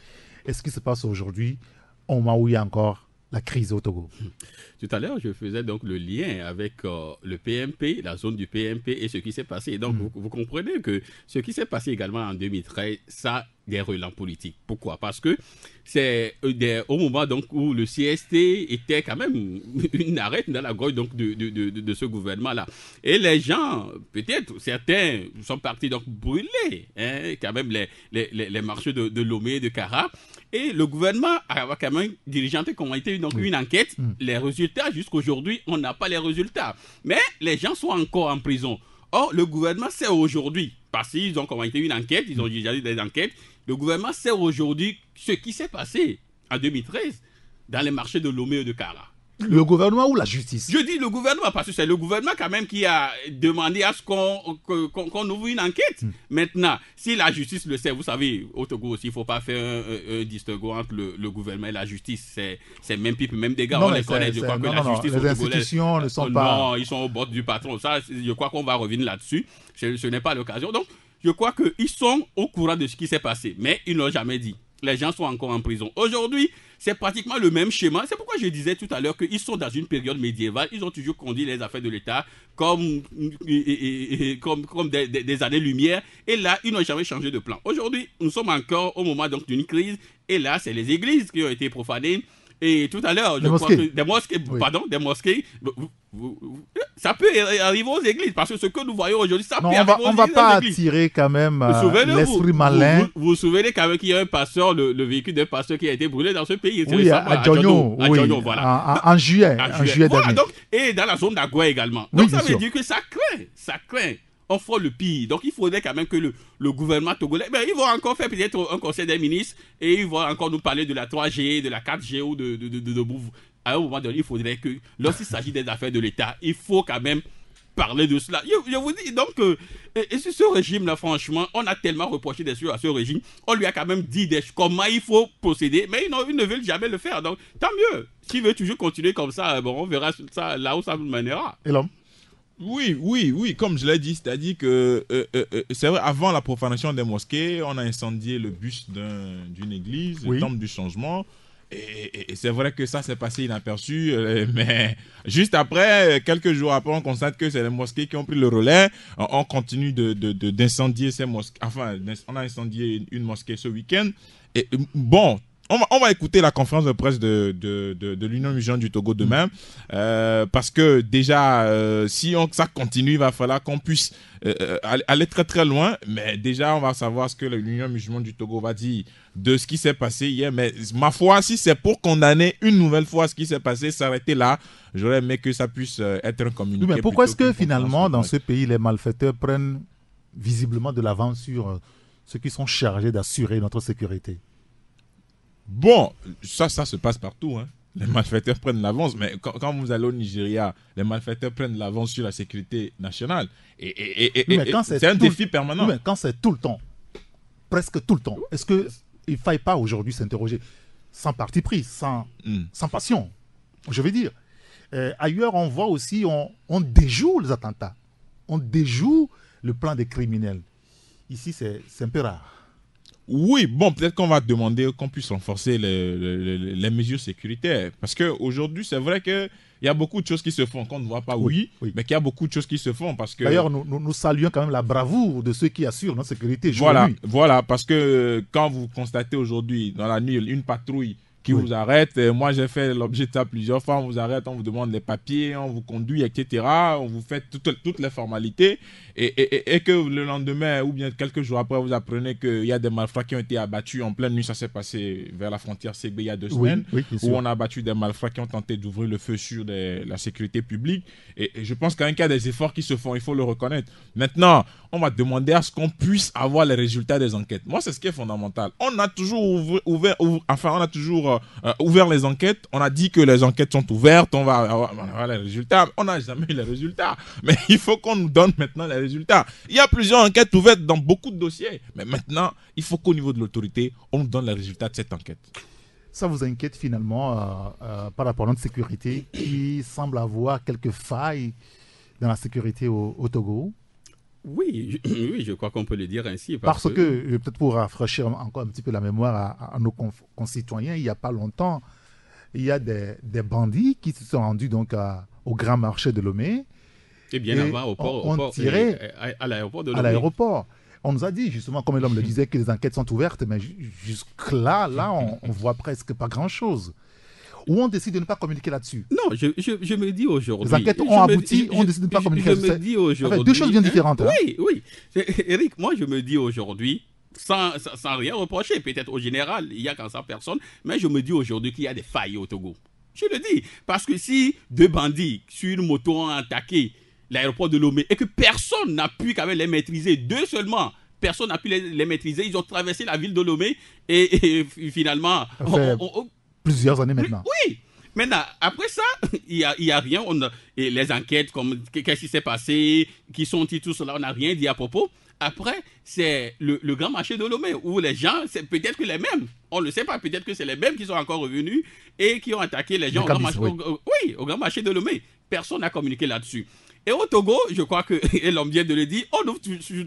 et ce qui se passe aujourd'hui, au moment où il y a encore la crise au Togo? Tout à l'heure, je faisais donc le lien avec le PMP, la zone du PMP et ce qui s'est passé. Donc, vous comprenez que ce qui s'est passé également en 2013, ça a des relents politiques. Pourquoi? Parce que c'est au moment donc, où le CST était quand même une arête dans la gorge donc, de ce gouvernement-là. Et les gens, peut-être, certains sont partis donc brûler quand même les marchés de Lomé, de Kara. Et le gouvernement a quand même diligenté comment était donc une enquête. Les résultats, jusqu'à aujourd'hui, on n'a pas les résultats. Mais les gens sont encore en prison. Or, le gouvernement sait aujourd'hui, parce qu'ils ont commencé une enquête, ils ont déjà eu des enquêtes, le gouvernement sait aujourd'hui ce qui s'est passé en 2013 dans les marchés de Lomé et de Kara. Le gouvernement ou la justice? Je dis le gouvernement parce que c'est le gouvernement quand même qui a demandé à ce qu'on ouvre une enquête. Maintenant, si la justice le sait, vous savez, au Togo aussi, il ne faut pas faire un distinguo entre le gouvernement et la justice. C'est même pipe, même des gars, on les connaît. Je crois que la justice les institutions ne sont pas... Non, ils sont au bord du patron. Ça, je crois qu'on va revenir là-dessus. Ce n'est pas l'occasion. Donc, je crois qu'ils sont au courant de ce qui s'est passé, mais ils ne l'ont jamais dit. les gens sont encore en prison. Aujourd'hui, c'est pratiquement le même schéma. C'est pourquoi je disais tout à l'heure qu'ils sont dans une période médiévale. Ils ont toujours conduit les affaires de l'État comme des années-lumière. Et là, ils n'ont jamais changé de plan. Aujourd'hui, nous sommes encore au moment donc d'une crise. Et là, c'est les églises qui ont été profanées. Et tout à l'heure, je crois que des mosquées, ça peut arriver aux églises, parce que ce que nous voyons aujourd'hui, ça peut arriver aux églises. On ne va pas attirer quand même l'esprit malin. Vous vous souvenez quand même qu'il y a un pasteur, le véhicule d'un pasteur qui a été brûlé dans ce pays. Oui, à Djogno, voilà. En juillet voilà, dernier. Donc, et dans la zone d'Agua également. Donc ça veut dire que ça craint. On fera le pire. Donc, il faudrait quand même que le gouvernement togolais, ils vont encore faire peut-être un conseil des ministres et ils vont encore nous parler de la 3G, de la 4G ou de Bouvou. À un moment donné, il faudrait que, lorsqu'il s'agit des affaires de l'État, il faut quand même parler de cela. Je vous dis, donc, et sur ce régime-là, franchement, on a tellement reproché des choses à ce régime. On lui a quand même dit comment il faut procéder, mais ils ne veulent jamais le faire. Donc, tant mieux. S'il veut toujours continuer comme ça, on verra ça, là où ça nous mènera. Et l'homme? Oui, comme je l'ai dit, c'est-à-dire que c'est vrai, avant la profanation des mosquées, on a incendié le bus d'une église, le temple du changement, et c'est vrai que ça s'est passé inaperçu, mais juste après, quelques jours après, on constate que c'est les mosquées qui ont pris le relais. On continue d'incendier ces mosquées, enfin, on a incendié une mosquée ce week-end, et bon, on va écouter la conférence de presse de l'Union musulmane du Togo demain, parce que déjà, si ça continue, il va falloir qu'on puisse aller très très loin, mais déjà on va savoir ce que l'Union musulmane du Togo va dire de ce qui s'est passé hier. Mais ma foi, si c'est pour condamner une nouvelle fois ce qui s'est passé, s'arrêter là, j'aurais aimé que ça puisse être un communiqué. Oui, mais pourquoi est-ce que finalement dans ce pays les malfaiteurs prennent visiblement de l'avance sur ceux qui sont chargés d'assurer notre sécurité? Bon, ça se passe partout, hein. Les malfaiteurs prennent l'avance, mais quand vous allez au Nigeria, les malfaiteurs prennent l'avance sur la sécurité nationale. C'est un défi permanent. Oui, mais quand c'est tout le temps, presque tout le temps, est-ce qu'il ne faille pas aujourd'hui s'interroger sans parti pris, sans passion, je veux dire. Ailleurs, on voit aussi, on déjoue les attentats, on déjoue le plan des criminels. Ici, c'est un peu rare. Oui, bon, peut-être qu'on va demander qu'on puisse renforcer les mesures sécuritaires. Parce qu'aujourd'hui, c'est vrai qu'il y a beaucoup de choses qui se font qu'on ne voit pas, oui. Mais qu'il y a beaucoup de choses qui se font. Parce que d'ailleurs, nous saluons quand même la bravoure de ceux qui assurent notre sécurité jour et nuit. Voilà, parce que quand vous constatez aujourd'hui, dans la nuit, une patrouille qui vous arrête. Moi, j'ai fait l'objet de ça plusieurs fois. On vous arrête, on vous demande les papiers, on vous conduit, etc. On vous fait toutes les formalités. Et que le lendemain, ou bien quelques jours après, vous apprenez qu'il y a des malfrats qui ont été abattus en pleine nuit. Ça s'est passé vers la frontière Ségbé il y a 2 semaines, où on a abattu des malfrats qui ont tenté d'ouvrir le feu sur la sécurité publique. Et je pense quand même qu'il y a des efforts qui se font, il faut le reconnaître. Maintenant, on va demander à ce qu'on puisse avoir les résultats des enquêtes. Moi, c'est ce qui est fondamental. On a toujours ouvert les enquêtes. On a dit que les enquêtes sont ouvertes, on va avoir les résultats. On n'a jamais eu les résultats. Mais il faut qu'on nous donne maintenant les résultats. Il y a plusieurs enquêtes ouvertes dans beaucoup de dossiers. Mais maintenant, il faut qu'au niveau de l'autorité, on nous donne les résultats de cette enquête. Ça vous inquiète finalement par rapport à notre sécurité qui semble avoir quelques failles dans la sécurité au Togo? Oui, je crois qu'on peut le dire ainsi. Parce que peut-être pour rafraîchir encore un petit peu la mémoire à nos concitoyens, il n'y a pas longtemps, il y a des bandits qui se sont rendus donc au grand marché de Lomé. Et bien avant, on tirait à l'aéroport de Lomé. À l'aéroport. On nous a dit justement, comme l'homme le disait, que les enquêtes sont ouvertes, mais jusque-là, on voit presque pas grand-chose. Ou on décide de ne pas communiquer là-dessus? Non, je me dis aujourd'hui... Les enquêtes ont abouti, on décide de ne pas communiquer là-dessus. Je me dis aujourd'hui... Enfin, deux choses bien différentes. Oui. Eric, moi je me dis aujourd'hui, sans rien reprocher, peut-être au général, il y a 400 personnes, mais je me dis aujourd'hui qu'il y a des failles au Togo. Je le dis, parce que si 2 bandits sur une moto ont attaqué l'aéroport de Lomé et que personne n'a pu quand même les maîtriser, 2 seulement, personne n'a pu les maîtriser, ils ont traversé la ville de Lomé et finalement... Plusieurs années maintenant. Oui. Maintenant, après ça, il y a rien. Et les enquêtes, comme qu'est-ce qui s'est passé, qui sont-ils, tout cela, on n'a rien dit à propos. Après, c'est le grand marché de Lomé, où les gens, c'est peut-être que les mêmes, on ne le sait pas, peut-être que c'est les mêmes qui sont encore revenus et qui ont attaqué les gens au grand marché de Lomé. Personne n'a communiqué là-dessus. Et au Togo, je crois que, et l'homme vient de le dire, on ouvre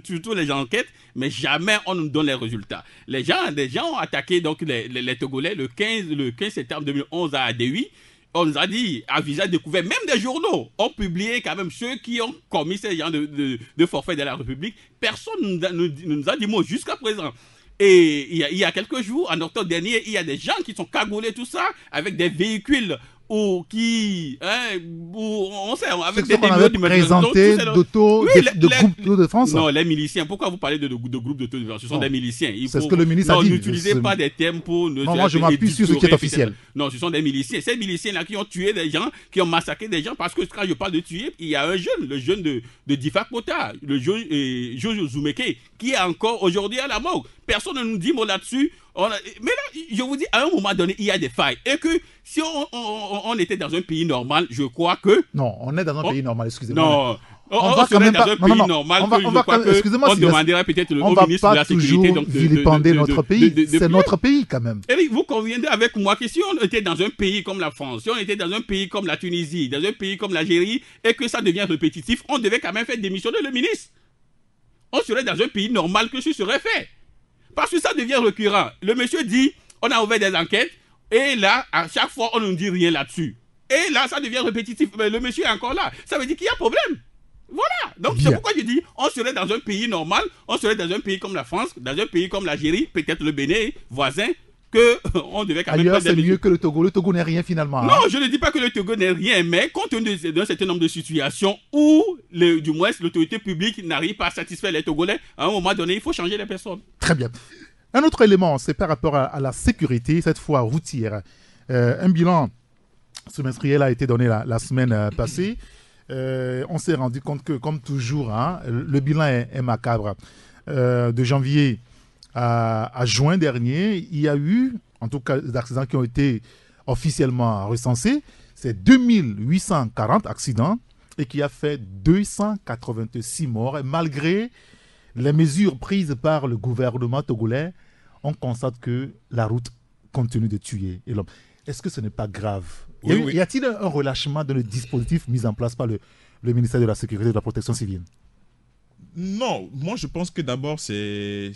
surtout les enquêtes, mais jamais on nous donne les résultats. Les gens ont attaqué donc les Togolais le 15 septembre 2011 à Adéoui. On nous a dit, à visage découvert, même des journaux ont publié quand même ceux qui ont commis ces genres de forfaits de la République. Personne ne nous a dit mot jusqu'à présent. Et il y a quelques jours, en octobre dernier, il y a des gens qui sont cagoulés, tout ça, avec des véhicules on sait, avec des numéros de présenté de groupes de France. Non, les miliciens. Pourquoi vous parlez de groupes d'auto de France? Ce sont des miliciens. C'est ce que le ministre a dit. N'utilisez pas des termes pour... Non, moi je m'appuie sur ce qui est officiel. Non, ce sont des miliciens. Ces miliciens-là qui ont tué des gens, qui ont massacré des gens, parce que quand je parle de tuer, il y a un jeune, le jeune de Difa Kota, le jeune Jojo Zoumeke, qui est encore aujourd'hui à la mort. Personne ne nous dit mot là-dessus. Mais là, je vous dis, à un moment donné, il y a des failles. Et que si on était dans un pays normal, je crois que... Non, on est dans un pays normal, excusez-moi. Non, on serait dans un pays normal. On demanderait peut-être au ministre de la Sécurité... On va pas toujours vilipender notre pays. C'est notre pays, quand même. Et vous conviendrez avec moi que si on était dans un pays comme la France, si on était dans un pays comme la Tunisie, dans un pays comme l'Algérie, et que ça devient répétitif, on devait quand même faire démissionner le ministre. On serait dans un pays normal que ce serait fait. Parce que ça devient récurrent. Le monsieur dit, on a ouvert des enquêtes, et là, à chaque fois, on ne dit rien là-dessus. Et là, ça devient répétitif. Mais le monsieur est encore là. Ça veut dire qu'il y a problème. Voilà. Donc, c'est pourquoi je dis, on serait dans un pays normal, on serait dans un pays comme la France, dans un pays comme l'Algérie, peut-être le Bénin, voisin, qu'on devait quand même... Ailleurs, c'est mieux que le Togo. Le Togo n'est rien, finalement. Non, je ne dis pas que le Togo n'est rien, mais compte tenu d'un certain nombre de situations où, du moins, l'autorité publique n'arrive pas à satisfaire les Togolais, à un moment donné, il faut changer les personnes. Très bien. Un autre élément, c'est par rapport à la sécurité, cette fois routière. Un bilan semestriel a été donné la semaine passée. On s'est rendu compte que, comme toujours, le bilan est macabre. De janvier à juin dernier, il y a eu, en tout cas, des accidents qui ont été officiellement recensés. C'est 2840 accidents et qui a fait 286 morts. Et malgré les mesures prises par le gouvernement togolais, on constate que la route continue de tuer l'homme. Est-ce que ce n'est pas grave? Oui. Y a-t-il un relâchement dans le dispositif mis en place par le ministère de la Sécurité et de la Protection civile? Non, moi je pense que d'abord c'est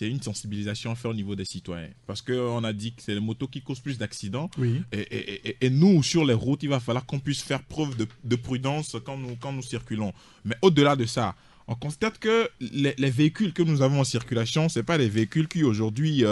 une sensibilisation à faire au niveau des citoyens. Parce qu'on a dit que c'est les motos qui causent plus d'accidents. Oui. Et nous, sur les routes, il va falloir qu'on puisse faire preuve de prudence quand nous circulons. Mais au-delà de ça, on constate que les véhicules que nous avons en circulation, ce n'est pas des véhicules qui aujourd'hui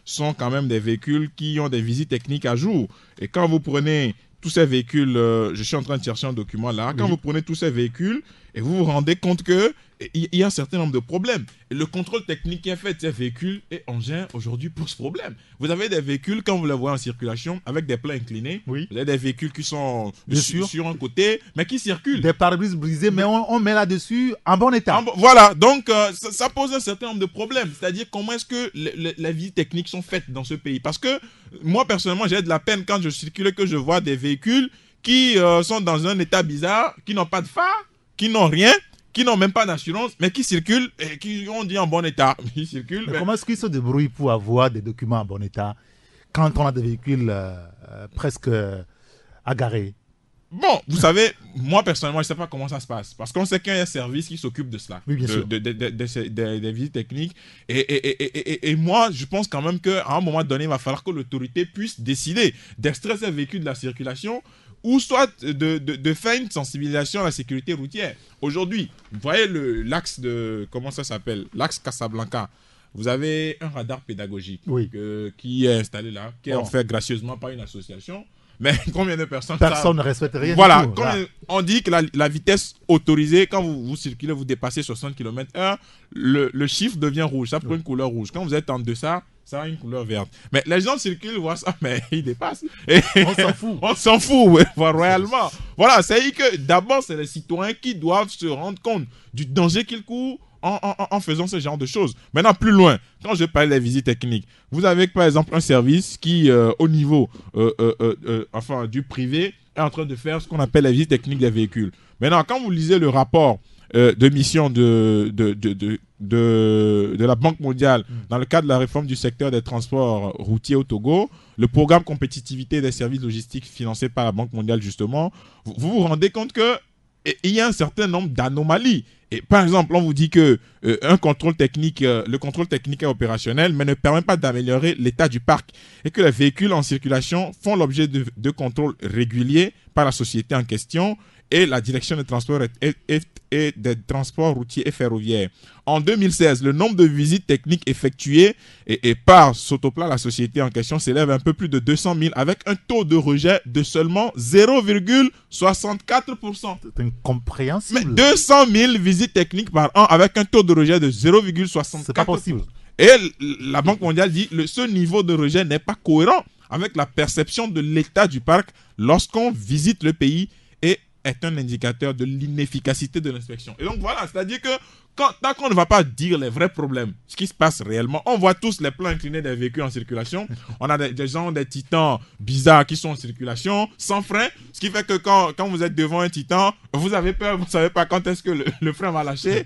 sont quand même des véhicules qui ont des visites techniques à jour. Et quand vous prenez tous ces véhicules, je suis en train de chercher un document là, quand vous prenez tous ces véhicules et vous vous rendez compte que il y a un certain nombre de problèmes. Et le contrôle technique qui est fait de ces véhicules et engins aujourd'hui pose problème. Vous avez des véhicules, quand vous les voyez en circulation, avec des plans inclinés. Oui. Vous avez des véhicules qui sont sur un côté, mais qui circulent. Des pare-brises brisés, mais on met là-dessus en bon état. Voilà, donc ça pose un certain nombre de problèmes. C'est-à-dire comment est-ce que les visites techniques sont faites dans ce pays. Parce que moi, personnellement, j'ai de la peine quand je circule que je vois des véhicules qui sont dans un état bizarre, qui n'ont pas de phare, qui n'ont rien, qui n'ont même pas d'assurance, mais qui circulent et qui ont dit en bon état. Ils circulent. Mais comment est-ce qu'ils se débrouillent pour avoir des documents en bon état quand on a des véhicules presque agarrés? Bon, vous savez, moi personnellement, je ne sais pas comment ça se passe. Parce qu'on sait qu'il y a un service qui s'occupe de cela. Oui, bien sûr. Des visites techniques. Et moi, je pense quand même qu'à un moment donné, il va falloir que l'autorité puisse décider d'extraire ces véhicules de la circulation ou soit de faire une sensibilisation à la sécurité routière. Aujourd'hui, vous voyez l'axe de... Comment ça s'appelle? L'axe Casablanca. Vous avez un radar pédagogique qui est installé là, qui est en fait gracieusement par une association. Mais combien de personnes... Personne ne respecte rien. Voilà, du tout. On dit que la vitesse autorisée, quand vous circulez, vous dépassez 60 km/h, le chiffre devient rouge, ça prend une couleur rouge. Quand vous êtes en deçà, ça a une couleur verte. Mais les gens circulent, voient ça, mais ils dépassent. Et on s'en fout. On s'en fout, réellement. Voilà, c'est que d'abord, c'est les citoyens qui doivent se rendre compte du danger qu'ils courent en faisant ce genre de choses. Maintenant, plus loin, quand je parle des visites techniques, vous avez par exemple un service qui, au niveau du privé, est en train de faire ce qu'on appelle la visite technique des véhicules. Maintenant, quand vous lisez le rapport de mission de la Banque mondiale dans le cadre de la réforme du secteur des transports routiers au Togo, le programme compétitivité des services logistiques financé par la Banque mondiale justement, vous vous rendez compte que il y a un certain nombre d'anomalies. Et par exemple, on vous dit que le contrôle technique est opérationnel, mais ne permet pas d'améliorer l'état du parc et que les véhicules en circulation font l'objet de contrôles réguliers par la société en question et la direction des transports et des transports routiers et ferroviaires. En 2016, le nombre de visites techniques effectuées et par Sotopla, la société en question, s'élève à un peu plus de 200 000 avec un taux de rejet de seulement 0,64%. C'est incompréhensible. Mais 200 000 visites techniques par an avec un taux de rejet de 0,64%. C'est pas possible. Et la Banque mondiale dit que ce niveau de rejet n'est pas cohérent avec la perception de l'état du parc lorsqu'on visite le pays et est un indicateur de l'inefficacité de l'inspection. Et donc voilà, c'est-à-dire que tant qu'on ne va pas dire les vrais problèmes, ce qui se passe réellement, on voit tous les plans inclinés des véhicules en circulation, on a des gens, des titans bizarres qui sont en circulation, sans frein, ce qui fait que quand vous êtes devant un titan, vous avez peur, vous ne savez pas quand est-ce que le frein va lâcher,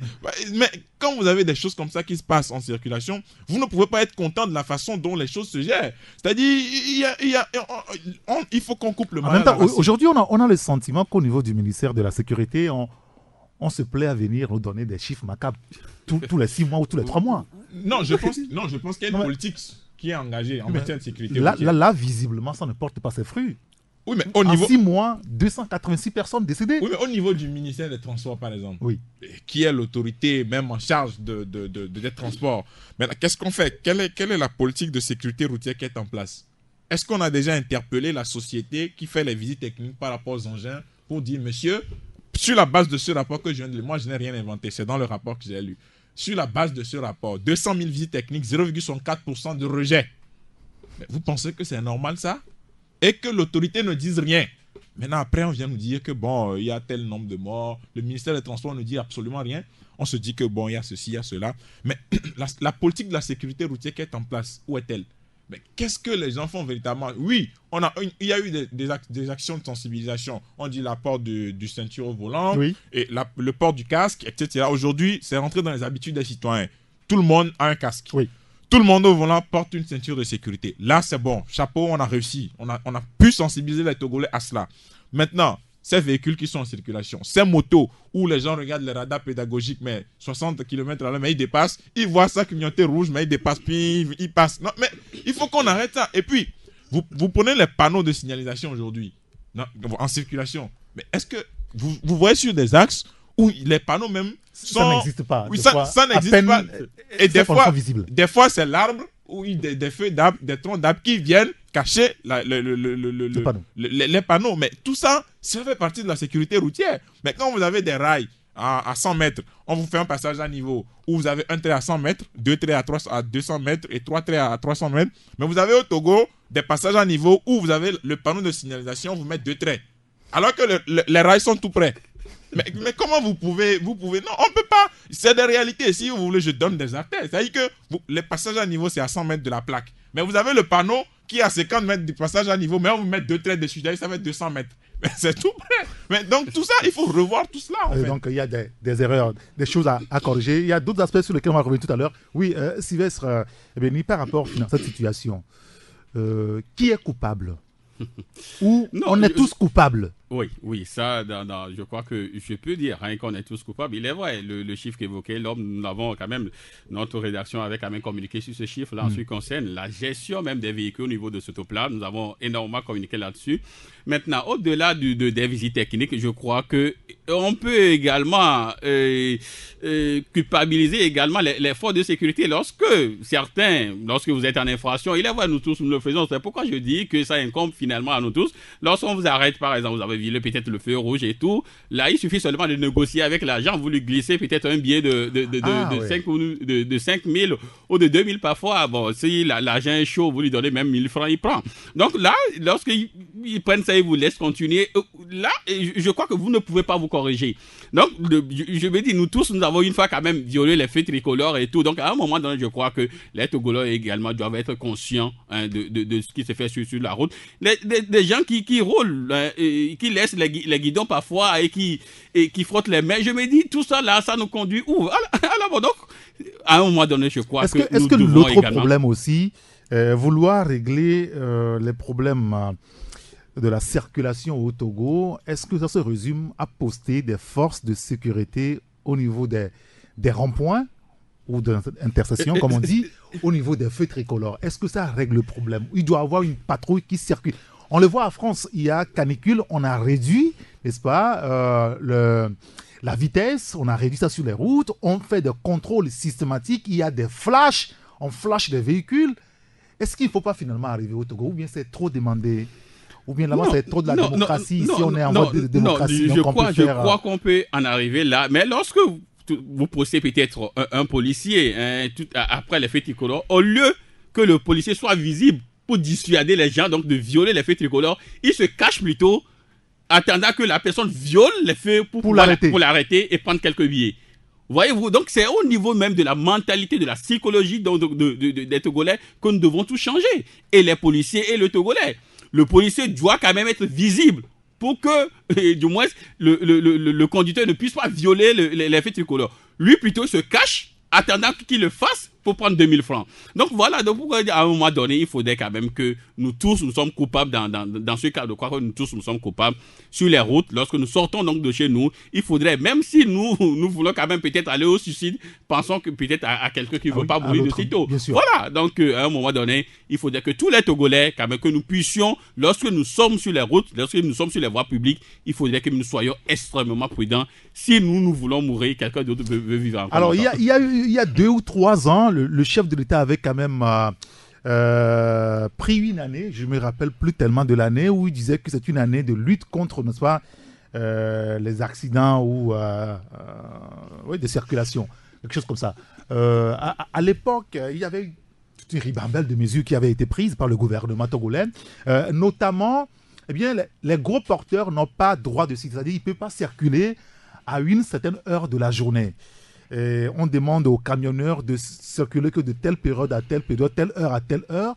mais quand vous avez des choses comme ça qui se passent en circulation, vous ne pouvez pas être content de la façon dont les choses se gèrent. C'est-à-dire, il faut qu'on coupe le mal. En même temps, aujourd'hui, on a le sentiment qu'au niveau du ministère de la Sécurité, on se plaît à venir nous donner des chiffres macabres tous les 6 mois ou tous les 3 mois. Non, je pense qu'il y a une politique qui est engagée en matière de sécurité. Là, visiblement, ça ne porte pas ses fruits. Oui, mais au niveau... En 6 mois, 286 personnes décédées. Oui, mais au niveau du ministère des Transports, par exemple, oui, qui est l'autorité même en charge des transports, mais qu'est-ce qu'on fait? Quelle est la politique de sécurité routière qui est en place? Est-ce qu'on a déjà interpellé la société qui fait les visites techniques par rapport aux engins pour dire, monsieur, sur la base de ce rapport que je viens de lire, moi je n'ai rien inventé, c'est dans le rapport que j'ai lu. Sur la base de ce rapport, 200 000 visites techniques, 0,64% de rejet. Mais vous pensez que c'est normal ça? Et que l'autorité ne dise rien. Maintenant, après, on vient nous dire que bon, il y a tel nombre de morts. Le ministère des Transports ne dit absolument rien. On se dit que bon, il y a ceci, il y a cela. Mais la politique de la sécurité routière qui est en place, où est-elle? Mais qu'est-ce que les gens font véritablement? Oui, il y a eu des actions de sensibilisation. On dit l'apport du ceinture au volant, oui, et le port du casque, etc. Aujourd'hui, c'est rentré dans les habitudes des citoyens. Tout le monde a un casque. oui. Tout le monde au volant porte une ceinture de sécurité. Là, c'est bon. Chapeau, on a réussi. On a pu sensibiliser les Togolais à cela. Maintenant, ces véhicules qui sont en circulation, ces motos où les gens regardent les radars pédagogiques, mais 60 km/h, mais ils dépassent. Ils voient ça clignoter rouge, mais ils dépassent, puis ils passent. Non, mais il faut qu'on arrête ça. Et puis, vous prenez les panneaux de signalisation aujourd'hui en circulation. Mais est-ce que vous voyez sur des axes où les panneaux même ça n'existe pas. Oui, ça n'existe pas. Et des fois, c'est l'arbre ou des feuilles d'arbres, des troncs d'arbres qui viennent cacher les panneaux. Mais tout ça, ça fait partie de la sécurité routière. Mais quand vous avez des rails à 100 mètres, on vous fait un passage à niveau où vous avez un trait à 100 mètres, 2 traits à 200 mètres et 3 traits à 300 mètres. Mais vous avez au Togo des passages à niveau où vous avez le panneau de signalisation, vous mettez 2 traits. Alors que les rails sont tout près. Mais comment vous pouvez... Non, on ne peut pas. C'est des réalités. Si vous voulez, je donne des artères. C'est-à-dire que les passages à niveau, c'est à 100 mètres de la plaque. Mais vous avez le panneau qui est à 50 mètres du passage à niveau. Mais on vous met 2 traits dessus. Ça va être 200 mètres. Mais c'est tout près. Mais donc, tout ça, il faut revoir tout cela, en fait. Donc, il y a des erreurs, des choses à corriger. Il y a d'autres aspects sur lesquels on va revenir tout à l'heure. Oui, Sylvestre, par rapport à cette situation, qui est coupable? Ou non, on est tous coupables? Oui, ça, je crois que je peux dire qu'on est tous coupables. Il est vrai, le chiffre qu'évoquait l'homme, nous l'avons quand même, notre rédaction avait quand même communiqué sur ce chiffre-là en ce qui concerne la gestion même des véhicules au niveau de Sotopla. Nous avons énormément communiqué là-dessus. Maintenant, au-delà des visites techniques, je crois qu'on peut également culpabiliser également les forces de sécurité lorsque vous êtes en infraction. Il est vrai, nous tous nous le faisons. C'est pourquoi je dis que ça incombe finalement à nous tous. Lorsqu'on vous arrête, par exemple, vous avez violé peut-être le feu rouge et tout, là, il suffit seulement de négocier avec l'agent. Vous lui glissez peut-être un billet de 5 000 ou de 2 000 parfois. Bon, si l'agent est chaud, vous lui donnez même 1 000 francs, il prend. Donc là, lorsqu'ils prennent ça et vous laissent continuer, là, je crois que vous ne pouvez pas vous corriger. Donc, je me dis, nous tous, nous avons une fois quand même violé les feux tricolores et tout. Donc, à un moment donné, je crois que les Togolais également doivent être conscients de ce qui se fait sur la route. Des gens qui roulent, qui qui laissent les guidons parfois et qui frottent les mains. Je me dis, tout ça là, ça nous conduit où? Donc, à un moment donné, je crois que est-ce que l'autre problème aussi, vouloir régler les problèmes de la circulation au Togo, est-ce que ça se résume à poster des forces de sécurité au niveau des ronds-points ou d'intersection, comme on dit, au niveau des feux tricolores? Est-ce que ça règle le problème? Il doit y avoir une patrouille qui circule. On le voit en France, il y a canicule, on a réduit, n'est-ce pas, la vitesse, on a réduit ça sur les routes, on fait des contrôles systématiques, il y a des flashs, on flash des véhicules. Est-ce qu'il ne faut pas finalement arriver au Togo, ou bien c'est trop demandé? Ou bien là-bas, c'est trop de la démocratie, ici on est en mode de démocratie. Je crois qu'on peut en arriver là, mais lorsque vous postez peut-être un policier après les feux tricolores, au lieu que le policier soit visible pour dissuader les gens donc de violer les feux tricolores, il se cache plutôt attendant que la personne viole les feux pour l'arrêter et prendre quelques billets. Voyez-vous, donc c'est au niveau même de la mentalité, de la psychologie des Togolais que nous devons tout changer. Et les policiers et le Togolais. Le policier doit quand même être visible pour que, du moins, le conducteur ne puisse pas violer les feux tricolores. Lui, plutôt, se cache, attendant qu'il le fasse pour prendre 2000 francs. Donc voilà, donc pourquoi à un moment donné, il faudrait quand même que nous tous, nous sommes coupables dans ce cas de quoi que nous tous, nous sommes coupables sur les routes. Lorsque nous sortons donc de chez nous, il faudrait, même si nous voulons quand même peut-être aller au suicide, pensons que peut-être à quelqu'un qui ne veut pas mourir de sitôt. Voilà, donc à un moment donné, il faudrait que tous les Togolais, quand même, que nous puissions, lorsque nous sommes sur les routes, lorsque nous sommes sur les voies publiques, il faudrait que nous soyons extrêmement prudents. Si nous voulons mourir, quelqu'un d'autre veut vivre encore. Alors, il y a 2 ou 3 ans, le chef de l'État avait quand même pris une année, je ne me rappelle plus tellement de l'année, où il disait que c'est une année de lutte contre, n'est-ce pas, les accidents ou de circulation, quelque chose comme ça. À l'époque, il y avait toute une ribambelle de mesures qui avaient été prises par le gouvernement togolais, notamment, eh bien, les gros porteurs n'ont pas droit de circuler, c'est-à-dire qu'ils ne peuvent pas circuler à une certaine heure de la journée. Et on demande aux camionneurs de circuler que de telle période à telle période, telle heure à telle heure.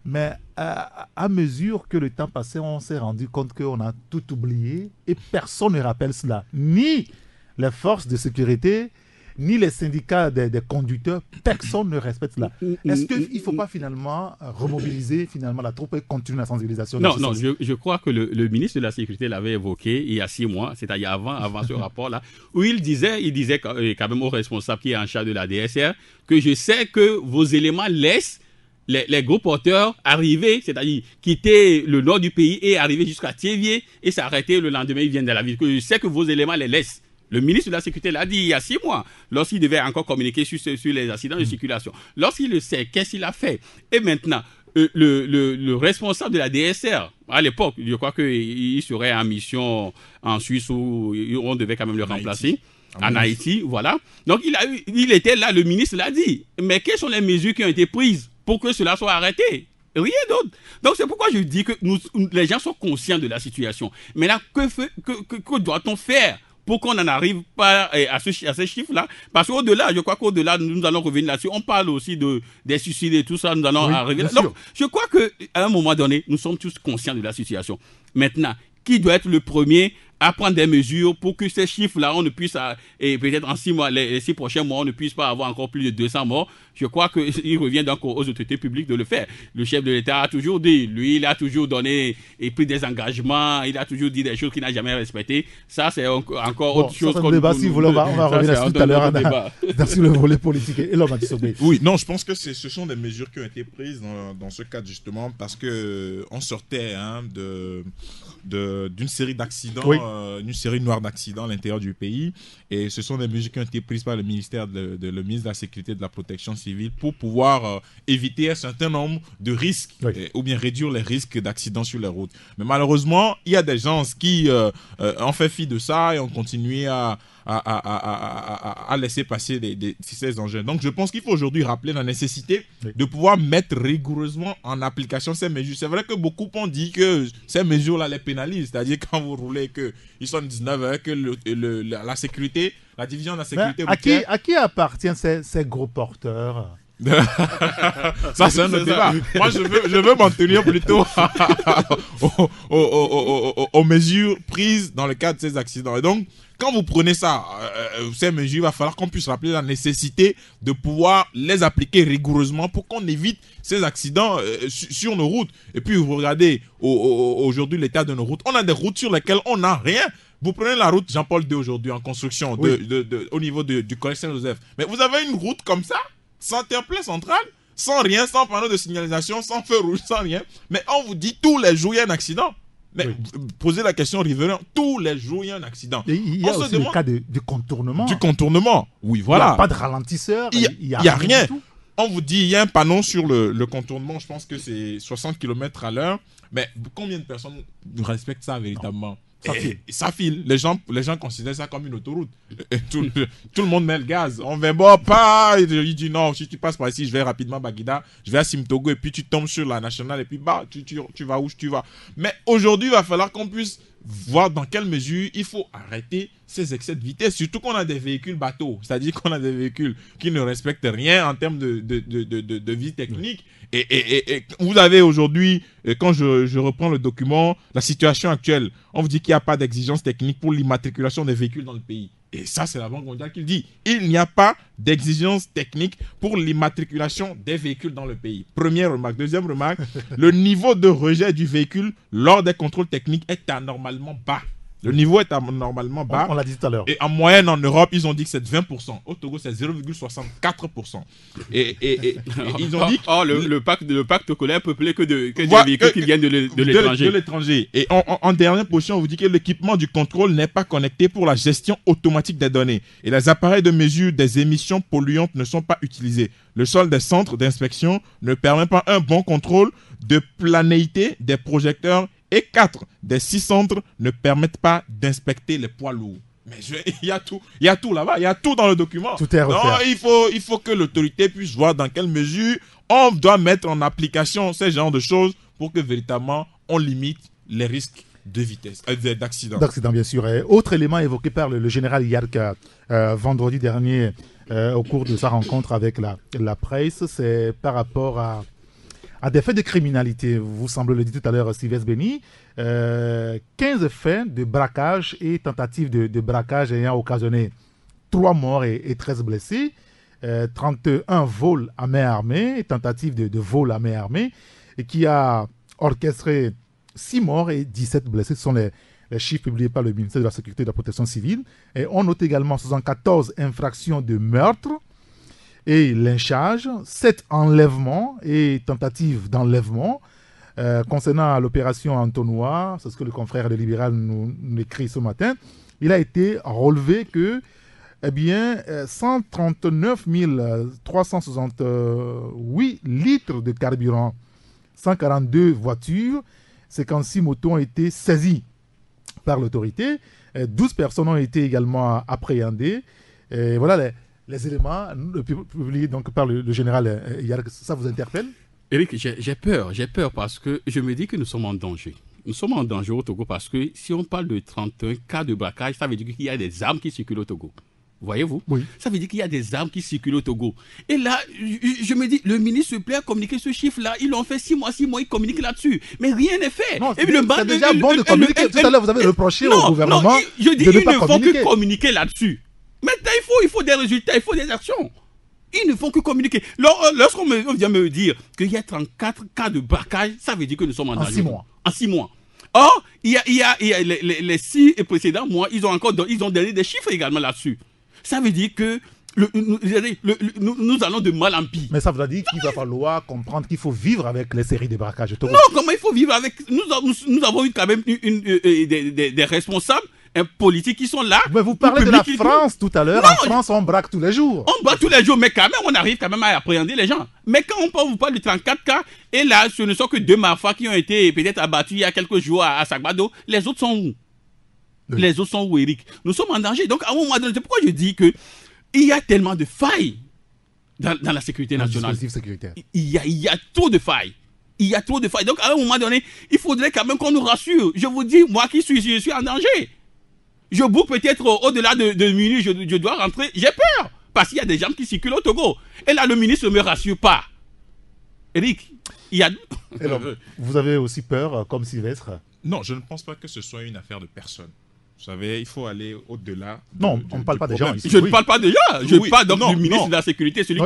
Mais à mesure que le temps passait, on s'est rendu compte qu'on a tout oublié et personne ne rappelle cela. Ni les forces de sécurité, ni les syndicats des conducteurs, personne ne respecte cela. Est-ce qu'il ne faut pas finalement remobiliser finalement la troupe et continuer la sensibilisation? Non, je crois que le ministre de la Sécurité l'avait évoqué il y a 6 mois, c'est-à-dire avant ce rapport-là, où il disait quand même aux responsables qui est en charge de la DSR que je sais que vos éléments laissent les gros porteurs arriver, c'est-à-dire quitter le nord du pays et arriver jusqu'à Thiévié et s'arrêter le lendemain, ils viennent de la ville. Que je sais que vos éléments les laissent. Le ministre de la Sécurité l'a dit il y a 6 mois, lorsqu'il devait encore communiquer sur les accidents de circulation. Lorsqu'il le sait, qu'est-ce qu'il a fait? Et maintenant, le responsable de la DSR, à l'époque, je crois qu'il serait en mission en Suisse où on devait quand même le remplacer. En Haïti, voilà. Donc il était là, le ministre l'a dit. Mais quelles sont les mesures qui ont été prises pour que cela soit arrêté? Rien d'autre. Donc c'est pourquoi je dis que les gens sont conscients de la situation. Mais là, que doit-on faire pour qu'on n'en arrive pas à ces chiffres-là? Parce qu'au-delà, je crois qu'au-delà, nous allons revenir là-dessus. On parle aussi des suicides et tout ça, nous allons arriver là. Donc, je crois qu'à un moment donné, nous sommes tous conscients de la situation. Maintenant, qui doit être le premier à prendre des mesures pour que ces chiffres-là, on ne puisse, et peut-être en 6 mois, les 6 prochains mois, on ne puisse pas avoir encore plus de 200 morts. Je crois qu'il revient donc aux autorités publiques de le faire. Le chef de l'État a toujours dit, lui, il a toujours donné et pris des engagements, il a toujours dit des choses qu'il n'a jamais respectées. Ça, c'est encore autre chose. C'est un débat, si vous voulez, on va revenir là-dessus tout à l'heure sur le volet politique. Et là, on va discuter. Oui, non, je pense que ce sont des mesures qui ont été prises dans ce cadre, justement, parce qu'on sortait d'une série d'accidents, une série noire d'accidents à l'intérieur du pays, et ce sont des mesures qui ont été prises par le ministère le ministre de la Sécurité et de la Protection civile pour pouvoir éviter un certain nombre de risques, ou bien réduire les risques d'accidents sur les routes. Mais malheureusement, il y a des gens qui ont fait fi de ça et ont continué à laisser passer ces enjeux. Donc je pense qu'il faut aujourd'hui rappeler la nécessité de pouvoir mettre rigoureusement en application ces mesures. C'est vrai que beaucoup ont dit que ces mesures-là les pénalisent, c'est-à-dire quand vous roulez qu'ils sont 19, que la sécurité, la division de la sécurité routière... À qui appartiennent ces gros porteurs? Ça, c'est un autre débat. Moi, je veux m'en tenir plutôt aux mesures prises dans le cadre de ces accidents. Et donc, quand vous prenez ça, ces mesures, il va falloir qu'on puisse rappeler la nécessité de pouvoir les appliquer rigoureusement pour qu'on évite ces accidents sur nos routes. Et puis, vous regardez aujourd'hui l'état de nos routes. On a des routes sur lesquelles on n'a rien. Vous prenez la route Jean-Paul II aujourd'hui en construction au niveau du collège Saint-Joseph. Mais vous avez une route comme ça, sans terre-plein central, sans rien, sans panneau de signalisation, sans feu rouge, sans rien. Mais on vous dit tous les jours il y a un accident. Mais posez la question riverain, tous les jours il y a un accident. Et il y a aussi le cas de contournement. Du contournement, oui, voilà. Il n'y a pas de ralentisseur, il y a rien. On vous dit, il y a un panneau sur le contournement, je pense que c'est 60 km à l'heure. Mais combien de personnes respectent ça véritablement? Ça file. Les gens considèrent ça comme une autoroute. Tout le monde met le gaz. On va pas. Il dit non, si tu passes par ici, je vais rapidement à Baguida, je vais à Simtogo et puis tu tombes sur la nationale et puis tu vas où tu vas. Mais aujourd'hui, il va falloir qu'on puisse voir dans quelle mesure il faut arrêter ces excès de vitesse. Surtout qu'on a des véhicules bateaux. C'est-à-dire qu'on a des véhicules qui ne respectent rien en termes de vie technique. Et vous avez aujourd'hui, quand je reprends le document, la situation actuelle, on vous dit qu'il n'y a pas d'exigence technique pour l'immatriculation des véhicules dans le pays. Et ça, c'est la Banque mondiale qui le dit. Il n'y a pas d'exigence technique pour l'immatriculation des véhicules dans le pays. Première remarque. Deuxième remarque, le niveau de rejet du véhicule lors des contrôles techniques est anormalement bas. Le niveau est anormalement bas. On l'a dit tout à l'heure. Et en moyenne, en Europe, ils ont dit que c'est de 20%. Au Togo, c'est 0,64%. Et ils ont dit que le pacte scolaire peuplé que des véhicules qui viennent de l'étranger. Et en dernière position, on vous dit que l'équipement du contrôle n'est pas connecté pour la gestion automatique des données. Et les appareils de mesure des émissions polluantes ne sont pas utilisés. Le sol des centres d'inspection ne permet pas un bon contrôle de planéité des projecteurs. Et 4 des 6 centres ne permettent pas d'inspecter les poids lourds. Mais il y a tout là-bas, il y a tout dans le document. Tout est refaire. Non, il faut que l'autorité puisse voir dans quelle mesure on doit mettre en application ces genres de choses pour que véritablement on limite les risques de vitesse, d'accident. D'accident, bien sûr. Et autre élément évoqué par le général Yarka vendredi dernier au cours de sa rencontre avec la presse, c'est par rapport à des faits de criminalité. Vous semblez le dire tout à l'heure, Sylvestre Béni. 15 faits de braquage et tentatives de braquage ayant occasionné 3 morts et 13 blessés. 31 vols à main armée et tentatives de vol à main armée, et qui a orchestré 6 morts et 17 blessés. Ce sont les chiffres publiés par le ministère de la Sécurité et de la Protection civile. Et on note également 74 infractions de meurtre et lynchage, 7 enlèvements et tentatives d'enlèvement. Concernant l'opération Entonnoir, c'est ce que le confrère de Libéral nous écrit ce matin, il a été relevé que 139 368 litres de carburant, 142 voitures, 56 motos ont été saisies par l'autorité, 12 personnes ont été également appréhendées. Et voilà les éléments publiés donc par le général Yark. Ça vous interpelle? Eric, j'ai peur parce que je me dis que nous sommes en danger. Nous sommes en danger au Togo parce que si on parle de 31 cas de braquage, ça veut dire qu'il y a des armes qui circulent au Togo. Voyez-vous? Oui. Ça veut dire qu'il y a des armes qui circulent au Togo. Et là, je me dis, le ministre se plaît à communiquer ce chiffre-là. Ils l'ont fait 6 mois, ils communiquent là-dessus. Mais rien n'est fait. Non, c'est déjà bon de communiquer. Tout à l'heure, vous avez reproché au gouvernement je dis, ils ne font que communiquer là-dessus. Maintenant, il faut des résultats, il faut des actions. Ils ne font que communiquer. Lorsqu'on vient me dire qu'il y a 34 cas de braquage, ça veut dire que nous sommes en danger. 6 mois. En 6 mois. Or, il y a les 6 précédents mois, ils ont donné des chiffres également là-dessus. Ça veut dire que nous allons de mal en pire. Mais ça veut dire qu'il va falloir comprendre qu'il faut vivre avec les séries de braquages. Non, comment il faut vivre avec... Nous avons eu quand même des responsables politiques qui sont là. Mais vous parlez de la France tout à l'heure. En France, on braque tous les jours. On braque tous les jours, mais quand même, on arrive quand même à appréhender les gens. Mais quand on vous parle de 34 cas, et là, ce ne sont que 2 Marfa qui ont été peut-être abattus il y a quelques jours à Sagbado, les autres sont où? Oui. Les autres sont où, Eric? Nous sommes en danger. Donc, à un moment donné, c'est pourquoi je dis qu'il y a tellement de failles dans la sécurité nationale. Il y a trop de failles. Il y a trop de failles. Donc, à un moment donné, il faudrait quand même qu'on nous rassure. Je vous dis, moi je suis en danger. Je boucle peut-être au-delà de minuit, je dois rentrer. J'ai peur. parce qu'il y a des gens qui circulent au Togo. Et là, le ministre ne me rassure pas. Eric, il y a... Alors, vous avez aussi peur, comme Sylvestre? Non, je ne pense pas que ce soit une affaire de personne. Vous savez, il faut aller au-delà. Non, on ne parle pas des gens ici. Je ne parle pas de gens. Je parle donc du ministre de la Sécurité, celui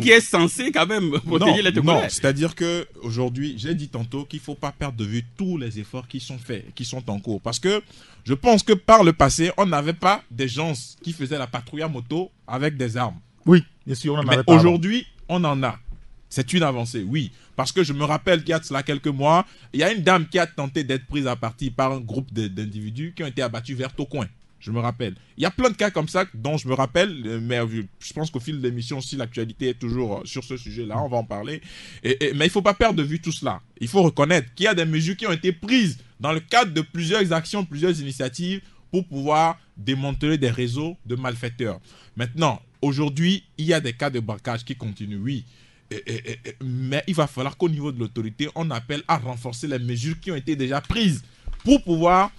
qui est censé quand même protéger les Togolais. Non, c'est-à-dire qu'aujourd'hui, j'ai dit tantôt qu'il ne faut pas perdre de vue tous les efforts qui sont faits, qui sont en cours. Parce que je pense que par le passé, on n'avait pas des gens qui faisaient la patrouille à moto avec des armes. Oui, bien sûr, on en avait pas. Mais aujourd'hui, on en a. C'est une avancée, oui. Parce que je me rappelle qu'il y a de cela quelques mois, il y a une dame qui a tenté d'être prise à partie par un groupe d'individus qui ont été abattus vers Tocoin. Je me rappelle. Il y a plein de cas comme ça dont je me rappelle, mais je pense qu'au fil de l'émission, si l'actualité est toujours sur ce sujet-là, on va en parler. Mais il ne faut pas perdre de vue tout cela. Il faut reconnaître qu'il y a des mesures qui ont été prises dans le cadre de plusieurs actions, plusieurs initiatives pour pouvoir démanteler des réseaux de malfaiteurs. Maintenant, aujourd'hui, il y a des cas de braquage qui continuent, oui. Mais il va falloir qu'au niveau de l'autorité, on appelle à renforcer les mesures qui ont été déjà prises pour pouvoir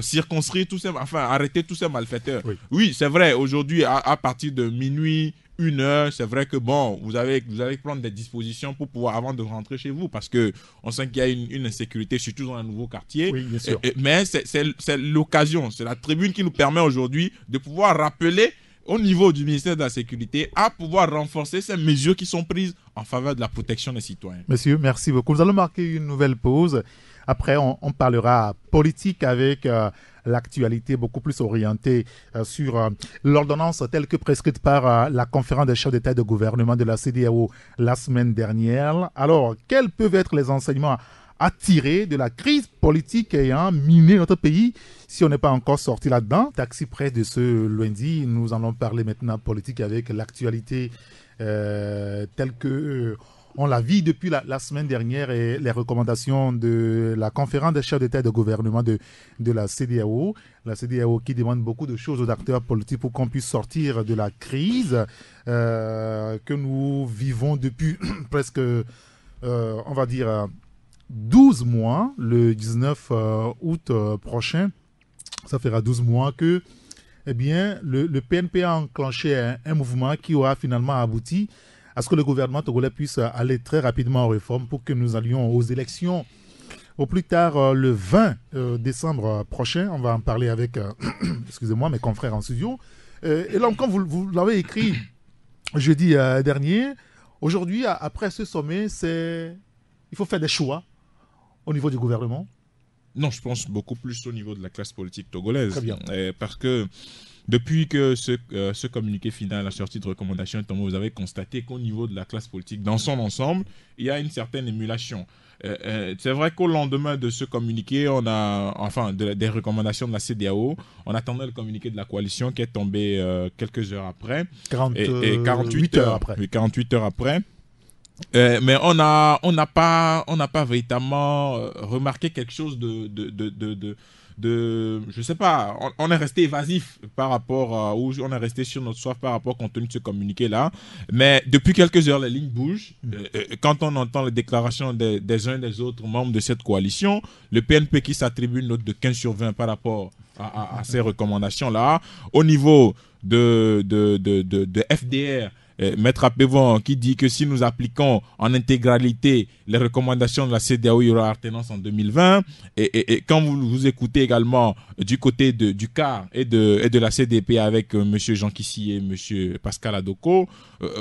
circonscrire tous ces, arrêter tous ces malfaiteurs. Oui, c'est vrai, aujourd'hui, à partir de minuit, 1h, c'est vrai que bon, vous allez prendre des dispositions pour pouvoir, avant de rentrer chez vous, parce qu'on sent qu'il y a une insécurité, surtout dans un nouveau quartier. Oui, bien sûr. Mais c'est l'occasion, c'est la tribune qui nous permet aujourd'hui de pouvoir rappeler au niveau du ministère de la Sécurité à pouvoir renforcer ces mesures qui sont prises en faveur de la protection des citoyens. Monsieur, merci beaucoup. Nous allons marquer une nouvelle pause. Après, on parlera politique avec l'actualité beaucoup plus orientée sur l'ordonnance telle que prescrite par la conférence des chefs d'État et de gouvernement de la CEDEAO la semaine dernière. Alors, quels peuvent être les enseignements à tirer de la crise politique ayant miné notre pays si on n'est pas encore sorti là-dedans? Taxi Presse de ce lundi, nous allons parler maintenant politique avec l'actualité telle que on la vit depuis la semaine dernière et les recommandations de la conférence des chefs d'État et de gouvernement de la CEDEAO. La CEDEAO qui demande beaucoup de choses aux acteurs politiques pour qu'on puisse sortir de la crise que nous vivons depuis presque, on va dire, 12 mois, le 19 août prochain. Ça fera 12 mois que eh bien, le PNP a enclenché un mouvement qui aura finalement abouti à ce que le gouvernement togolais puisse aller très rapidement en réforme pour que nous allions aux élections au plus tard le 20 décembre prochain. On va en parler avec excusez-moi, mes confrères en studio. Et là, comme vous l'avez écrit jeudi dernier, aujourd'hui, après ce sommet, il faut faire des choix au niveau du gouvernement. Non, je pense beaucoup plus au niveau de la classe politique togolaise. Très bien. Parce que depuis que ce communiqué final, la sortie de recommandation est tombé, vous avez constaté qu'au niveau de la classe politique, dans son ensemble, il y a une certaine émulation. C'est vrai qu'au lendemain de ce communiqué, on a, des recommandations de la CEDEAO, on attendait le communiqué de la coalition qui est tombé quelques heures après. 48 heures après. Oui, 48 heures après. Mais on n'a pas véritablement remarqué quelque chose je sais pas, on est resté évasif par rapport ou on est resté sur notre soif par rapport au contenu de ce communiqué là. Mais depuis quelques heures, les lignes bougent. Quand on entend les déclarations des uns et des autres membres de cette coalition, le PNP qui s'attribue une note de 15/20 par rapport à ces recommandations là, au niveau de FDR, Maître Apévon qui dit que si nous appliquons en intégralité les recommandations de la CEDEAO, il y aura alternance en 2020. Et quand vous écoutez également du côté du CAR et de la CDP avec M. Jean Kissi et M. Pascal Adoko,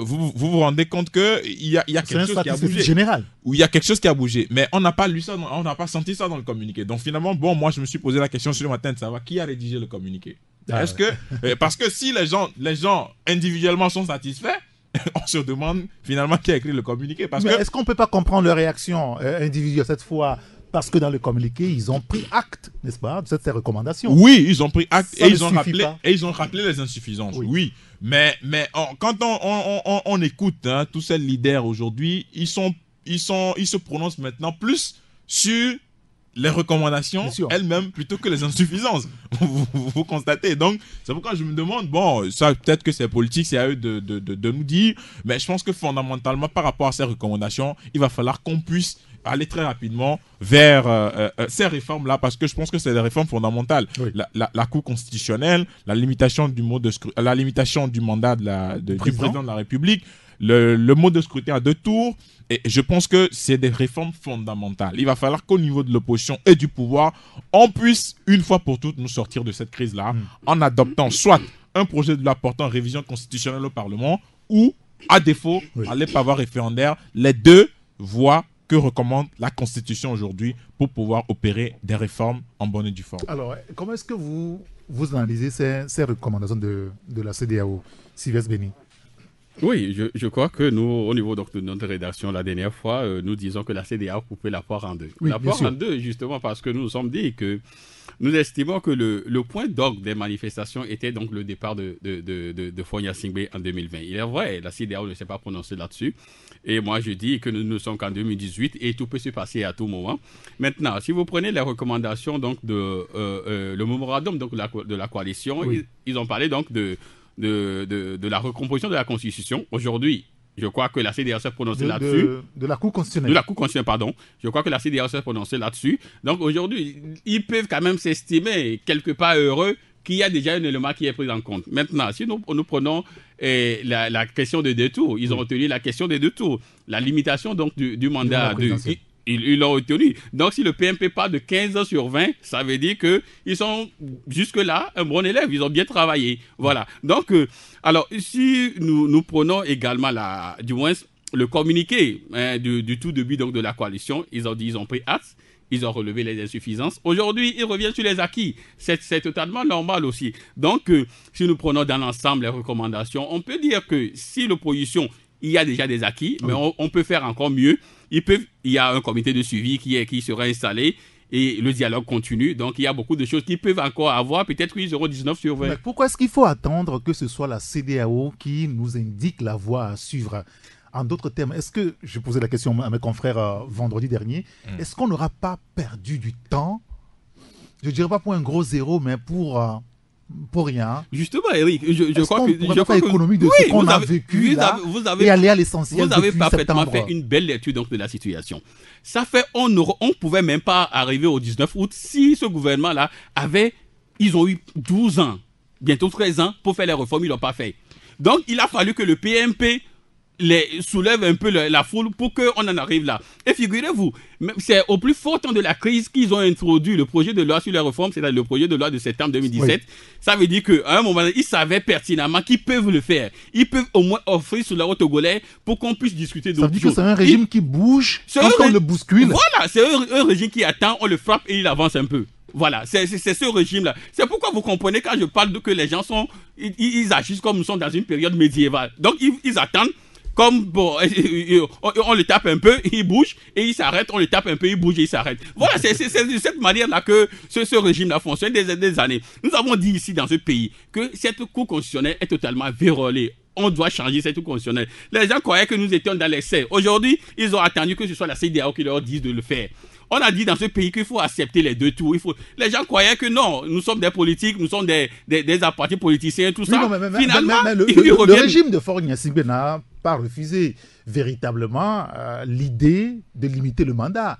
vous rendez compte qu'il y a quelque chose qui a bougé. Général. Oui, il y a quelque chose qui a bougé. Mais on n'a pas lu ça, on n'a pas senti ça dans le communiqué. Donc finalement, moi je me suis posé la question ce matin de savoir qui a rédigé le communiqué. Est-ce que parce que si les gens individuellement sont satisfaits, on se demande finalement qui a écrit le communiqué. Mais est-ce qu'on ne peut pas comprendre leur réaction individuelle cette fois? Parce que dans le communiqué, ils ont pris acte, n'est-ce pas, de ces recommandations. Oui, ils ont pris acte et ils ont rappelé les insuffisances. Oui. Mais quand on écoute tous ces leaders aujourd'hui, ils se prononcent maintenant plus sur les recommandations elles-mêmes plutôt que les insuffisances. Vous constatez. Donc, c'est pourquoi je me demande, bon, ça peut-être que c'est politique, c'est à eux de nous dire, mais je pense que fondamentalement, par rapport à ces recommandations, il va falloir qu'on puisse aller très rapidement vers ces réformes-là, parce que je pense que c'est des réformes fondamentales. Oui. La Cour constitutionnelle, la limitation du mandat du président de la République, le mode de scrutin à 2 tours, et je pense que c'est des réformes fondamentales. Il va falloir qu'au niveau de l'opposition et du pouvoir, on puisse, une fois pour toutes, nous sortir de cette crise-là en adoptant soit un projet de loi portant révision constitutionnelle au Parlement, ou, à défaut, aller par voie référendaire, les 2 voies que recommande la Constitution aujourd'hui pour pouvoir opérer des réformes en bonne et due forme. Alors, comment est-ce que vous analysez ces recommandations de la CEDEAO, Sylvestre Béni? Oui, je crois que nous, au niveau donc, de notre rédaction, la dernière fois, nous disons que la CEDEAO coupait la poire en 2. Oui, la poire en 2, justement, parce que nous nous sommes dit que nous estimons que le point d'orgue des manifestations était donc le départ de Faure Gnassingbé en 2020. Il est vrai, la CEDEAO ne s'est pas prononcée là-dessus. Et moi, je dis que nous ne sommes qu'en 2018 et tout peut se passer à tout moment. Maintenant, si vous prenez les recommandations donc, le mémorandum donc, de la coalition, ils ont parlé donc de la recomposition de la Constitution. Aujourd'hui, je crois que la CEDEAO s'est prononcée là-dessus. De la Cour constitutionnelle. De la Cour constitutionnelle, pardon. Je crois que la CEDEAO s'est prononcée là-dessus. Donc aujourd'hui, ils peuvent quand même s'estimer quelque part heureux qu'il y a déjà un élément qui est pris en compte. Maintenant, si nous prenons la question des 2 tours, ils ont retenu la question des 2 tours. La limitation donc, du mandat ils l'ont retenu. Donc, si le PMP parle de 15 sur 20, ça veut dire qu'ils sont jusque-là un bon élève. Ils ont bien travaillé. Voilà. Donc, alors, si nous prenons également du moins le communiqué du tout début donc, de la coalition, ils ont pris acte. Ils ont relevé les insuffisances. Aujourd'hui, ils reviennent sur les acquis. C'est totalement normal aussi. Donc, si nous prenons dans l'ensemble les recommandations, on peut dire que si l'opposition, il y a déjà des acquis, mais on peut faire encore mieux. Il y a un comité de suivi qui sera installé et le dialogue continue. Donc, il y a beaucoup de choses qui peuvent encore avoir. Peut-être qu'ils auront 19 sur 20. Mais pourquoi est-ce qu'il faut attendre que ce soit la CEDEAO qui nous indique la voie à suivre? En d'autres termes, est-ce que, je posais la question à mes confrères vendredi dernier, est-ce qu'on n'aura pas perdu du temps? Je ne dirais pas pour un gros zéro, mais pour rien. Justement, Eric, je crois que... On pourrait faire économie de ce qu'on a vécu là, et aller à l'essentiel. Vous avez parfaitement fait une belle lecture donc, de la situation. Ça fait, on ne pouvait même pas arriver au 19 août si ce gouvernement-là ils ont eu 12 ans, bientôt 13 ans pour faire les réformes, ils ne l'ont pas fait. Donc, il a fallu que le PMP soulève un peu la foule pour qu'on en arrive là. Et figurez-vous, c'est au plus fort temps de la crise qu'ils ont introduit le projet de loi sur les réformes, c'est le projet de loi de septembre 2017. Oui. Ça veut dire qu'à un moment donné, ils savaient pertinemment qu'ils peuvent le faire. Ils peuvent au moins offrir sur la route togolais pour qu'on puisse discuter d'autres choses. Ça veut dire que c'est un régime qui bouge quand on le bouscule. Voilà, c'est un régime qui attend, on le frappe et il avance un peu. Voilà, c'est ce régime-là. C'est pourquoi vous comprenez quand je parle que les gens ils agissent comme nous sommes dans une période médiévale. Donc, ils attendent. Comme bon, on le tape un peu, il bouge et il s'arrête, on le tape un peu, il bouge et il s'arrête. Voilà, c'est de cette manière-là que ce régime-là fonctionne des années. Nous avons dit ici dans ce pays que cette Cour constitutionnelle est totalement vérolée. On doit changer cette Cour constitutionnelle. Les gens croyaient que nous étions dans l'excès. Aujourd'hui, ils ont attendu que ce soit la CEDEAO qui leur dise de le faire. On a dit dans ce pays qu'il faut accepter les 2 tours. Les gens croyaient que non, nous sommes des politiques, nous sommes des apparentés politiciens, tout ça. Mais finalement, le régime de Faure Gnassingbé n'a pas refusé véritablement l'idée de limiter le mandat.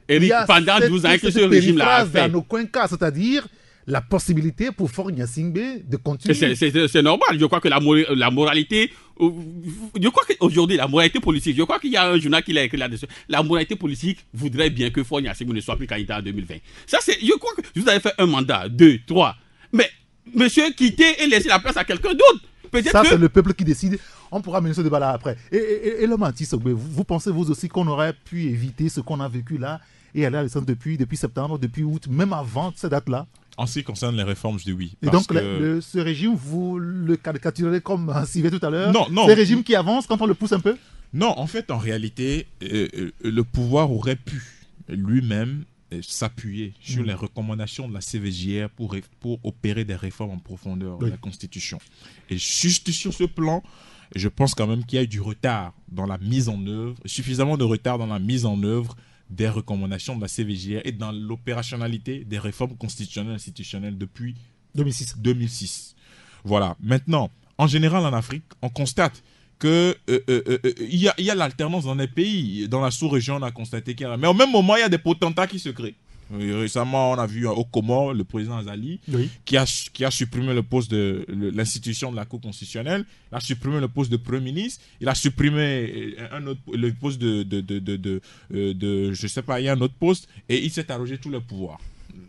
Et pendant 12 ans que ce régime-là a fait. Dans aucun cas, c'est-à-dire la possibilité pour Faure Gnassingbé de continuer. C'est normal. Je crois que la moralité... Je crois qu'aujourd'hui, la moralité politique, je crois qu'il y a un journal qui l'a écrit là-dessus. La moralité politique voudrait bien que Faure Gnassingbé ne soit plus candidat en 2020. Ça, je crois que vous avez fait un mandat, 2, 3. Mais, monsieur, quittez et laissez la place à quelqu'un d'autre. Ça, c'est le peuple qui décide. On pourra mener ce débat-là après. Et le Mathis, vous pensez vous aussi qu'on aurait pu éviter ce qu'on a vécu là et aller à l'essence depuis septembre, depuis août, même avant cette date-là? En ce qui concerne les réformes, je dis oui. Et donc, ce régime, vous le caricaturez comme Sylvie tout à l'heure? Non. C'est un régime qui avance quand on le pousse un peu? Non, en fait, en réalité, le pouvoir aurait pu lui-même s'appuyer sur les recommandations de la CVJR pour opérer des réformes en profondeur de la Constitution. Et juste sur ce plan, je pense quand même qu'il y a eu du retard dans la mise en œuvre, suffisamment de retard dans la mise en œuvre des recommandations de la CVJR et dans l'opérationnalité des réformes constitutionnelles et institutionnelles depuis 2006. Voilà. Maintenant, en général en Afrique, on constate que il y a l'alternance dans les pays. Dans la sous-région, on a constaté qu'il y a... Mais au même moment, il y a des potentats qui se créent. Récemment, on a vu au Comores le président Azali qui a supprimé le poste de l'institution de la Cour constitutionnelle, il a supprimé le poste de Premier ministre, il a supprimé le poste de je sais pas, il y a un autre poste et il s'est arrogé tous les pouvoirs.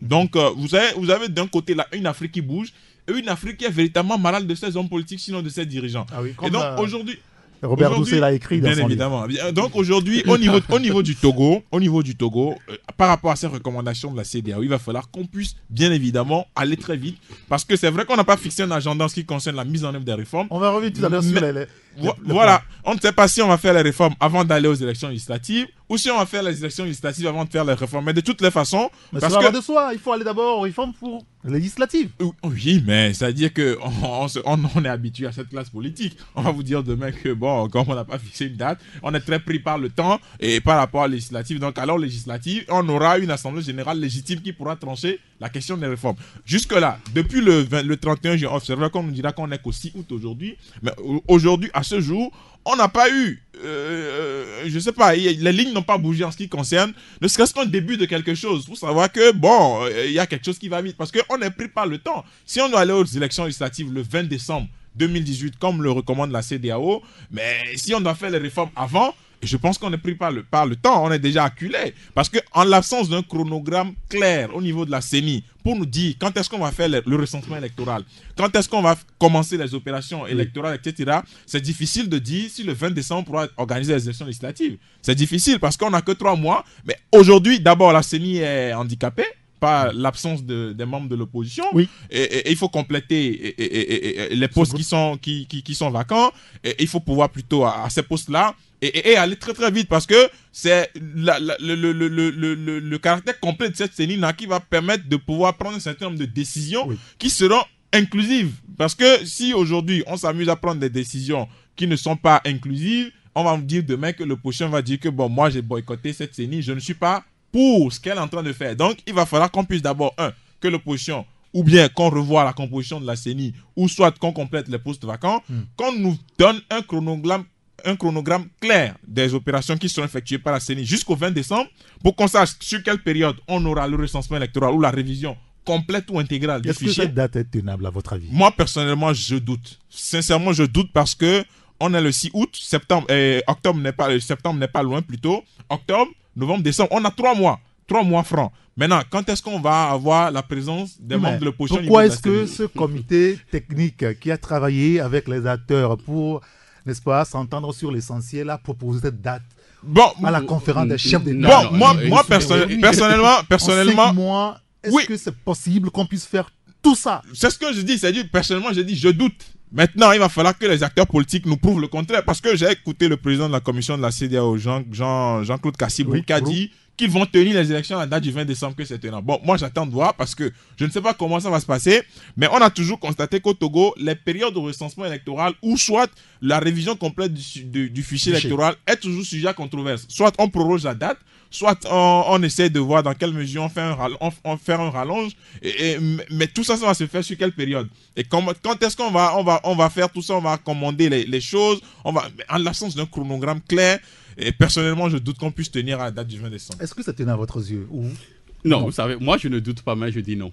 Donc, vous avez d'un côté là une Afrique qui bouge et une Afrique qui est véritablement malade de ses hommes politiques, sinon de ses dirigeants. Ah oui, et donc, aujourd'hui... Robert Doucet l'a écrit dans bien son évidemment. livre. Donc aujourd'hui, au niveau du Togo, par rapport à ces recommandations de la CEDEAO, il va falloir qu'on puisse bien évidemment aller très vite, parce que c'est vrai qu'on n'a pas fixé un agenda en ce qui concerne la mise en œuvre des réformes. On va revenir tout à l'heure sur les voilà, on ne sait pas si on va faire les réformes avant d'aller aux élections législatives ou si on va faire les élections législatives avant de faire les réformes. Mais de toutes les façons, mais parce que de soi, il faut aller d'abord aux réformes pour législatives. Oui, mais c'est-à-dire que on est habitué à cette classe politique. On va vous dire demain que bon, comme on n'a pas fixé une date, on est très pris par le temps et par rapport à législative. Donc alors législative, on aura une assemblée générale légitime qui pourra trancher la question des réformes. Jusque là, depuis le 31 juin, c'est vrai qu'on nous dira qu'on n'est qu'au 6 août aujourd'hui, mais aujourd'hui à ce jour, on n'a pas eu, je sais pas, les lignes n'ont pas bougé en ce qui concerne, ne serait-ce qu'un début de quelque chose, pour savoir que, bon, il y a quelque chose qui va vite, parce qu'on est pris par le temps. Si on doit aller aux élections législatives le 20 décembre 2018, comme le recommande la CEDEAO, mais si on doit faire les réformes avant, je pense qu'on est pris par le temps, on est déjà acculé. Parce qu'en l'absence d'un chronogramme clair au niveau de la CENI, pour nous dire quand est-ce qu'on va faire le recensement électoral, quand est-ce qu'on va commencer les opérations électorales, etc., c'est difficile de dire si le 20 décembre on pourra organiser les élections législatives. C'est difficile parce qu'on n'a que 3 mois. Mais aujourd'hui, d'abord, la CENI est handicapée par l'absence des membres de l'opposition. Oui. Et il faut compléter les postes qui sont vacants. Et il faut pouvoir plutôt à ces postes-là et aller très très vite parce que c'est le caractère complet de cette CENI qui va permettre de pouvoir prendre un certain nombre de décisions qui seront inclusives. Parce que si aujourd'hui on s'amuse à prendre des décisions qui ne sont pas inclusives, on va me dire demain que l'opposition va dire que bon, moi j'ai boycotté cette CENI, je ne suis pas pour ce qu'elle est en train de faire. Donc il va falloir qu'on puisse d'abord, que l'opposition, ou bien qu'on revoie la composition de la CENI, ou soit qu'on complète les postes vacants, qu'on nous donne un chronogramme clair des opérations qui seront effectuées par la CENI jusqu'au 20 décembre pour qu'on sache sur quelle période on aura le recensement électoral ou la révision complète ou intégrale du fichier. Est-ce que cette date est tenable à votre avis? Moi, personnellement, je doute. Sincèrement, je doute parce que on est le 6 août, septembre n'est pas loin plutôt. Octobre, novembre, décembre, on a 3 mois. 3 mois francs. Maintenant, quand est-ce qu'on va avoir la présence des membres de l'opposition? Pourquoi est-ce que ce comité technique qui a travaillé avec les acteurs pour, n'est-ce pas, s'entendre sur l'essentiel a proposé cette date à la conférence des chefs d'État? Bon, moi personnellement, en 5 mois, est-ce que c'est possible qu'on puisse faire tout ça? C'est ce que je dis. C'est-à-dire, personnellement, je dis, je doute. Maintenant, il va falloir que les acteurs politiques nous prouvent le contraire. Parce que j'ai écouté le président de la commission de la CEDEAO, Jean-Claude Kassibou, qui a dit qu'ils vont tenir les élections à la date du 20 décembre, que c'est tenable. Bon, moi, j'attends de voir parce que je ne sais pas comment ça va se passer. Mais on a toujours constaté qu'au Togo, les périodes de recensement électoral ou soit la révision complète du fichier électoral est toujours sujet à controverse. Soit on proroge la date, soit on essaie de voir dans quelle mesure on fait un rallonge. Mais tout ça, ça va se faire sur quelle période? Et quand est-ce qu'on va faire tout ça? On va commander les choses. En l'absence d'un chronogramme clair. Et personnellement, je doute qu'on puisse tenir à la date du 20 décembre. Est-ce que c'est tenable à votre yeux? Non, vous savez, moi je ne doute pas, mais je dis non.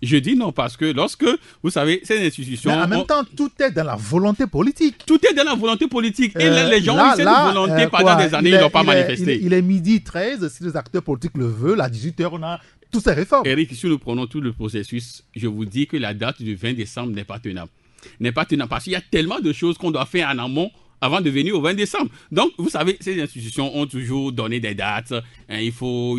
Je dis non parce que lorsque, vous savez, ces institutions... Mais en même temps, tout est dans la volonté politique. Tout est dans la volonté politique. Et les gens ont eu cette volonté pendant des années, ils n'ont pas manifesté. Il est midi 13, si les acteurs politiques le veulent, à 18h, on a toutes ces réformes. Eric, si nous prenons tout le processus, je vous dis que la date du 20 décembre n'est pas tenable. N'est pas tenable parce qu'il y a tellement de choses qu'on doit faire en amont avant de venir au 20 décembre. Donc, vous savez, ces institutions ont toujours donné des dates. Il faut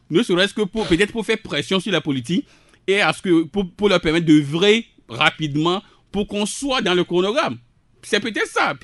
ne serait-ce que peut-être pour faire pression sur la politique et à ce que, pour leur permettre d'œuvrer rapidement pour qu'on soit dans le chronogramme. C'est peut-être ça.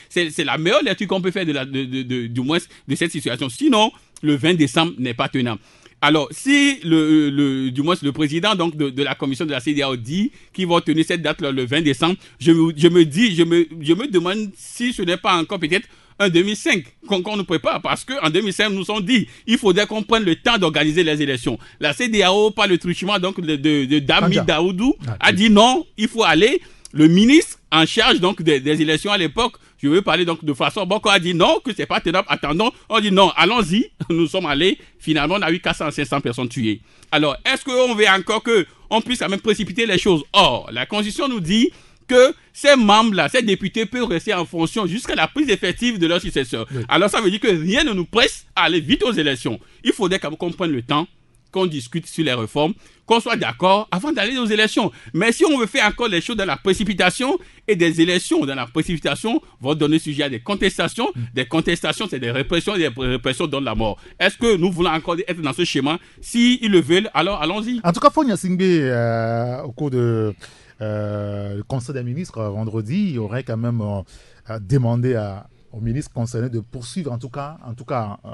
C'est la meilleure lecture qu'on peut faire du moins de cette situation. Sinon, le 20 décembre n'est pas tenable. Alors, si du moins le président donc de la commission de la CEDEAO dit qu'il va tenir cette date le 20 décembre, je me demande si ce n'est pas encore peut-être un 2005 qu'on nous prépare, parce qu'en 2005, nous sommes dit il faudrait qu'on prenne le temps d'organiser les élections. La CEDEAO, par le truchement donc, de Dami Daoudou, a dit non, il faut aller. Le ministre en charge donc des élections à l'époque, je veux parler donc de façon bon, a dit non, que c'est pas tenable, attendons, on dit non, allons-y, nous sommes allés, finalement on a eu 400 à 500 personnes tuées. Alors, est-ce qu'on veut encore qu'on puisse quand même précipiter les choses? Or, la Constitution nous dit que ces membres-là, ces députés peuvent rester en fonction jusqu'à la prise effective de leur successeur. Oui. Alors ça veut dire que rien ne nous presse à aller vite aux élections. Il faudrait qu'on prenne le temps, qu'on discute sur les réformes, qu'on soit d'accord avant d'aller aux élections. Mais si on veut faire encore les choses dans la précipitation, et des élections dans la précipitation vont donner sujet à des contestations. Des contestations, c'est des répressions, et des répressions donnent la mort. Est-ce que nous voulons encore être dans ce schéma? S'ils le veulent, alors allons-y. En tout cas, Fogna Singbe, au cours de le Conseil des ministres vendredi, aurait quand même demandé au ministre concerné de poursuivre, en tout cas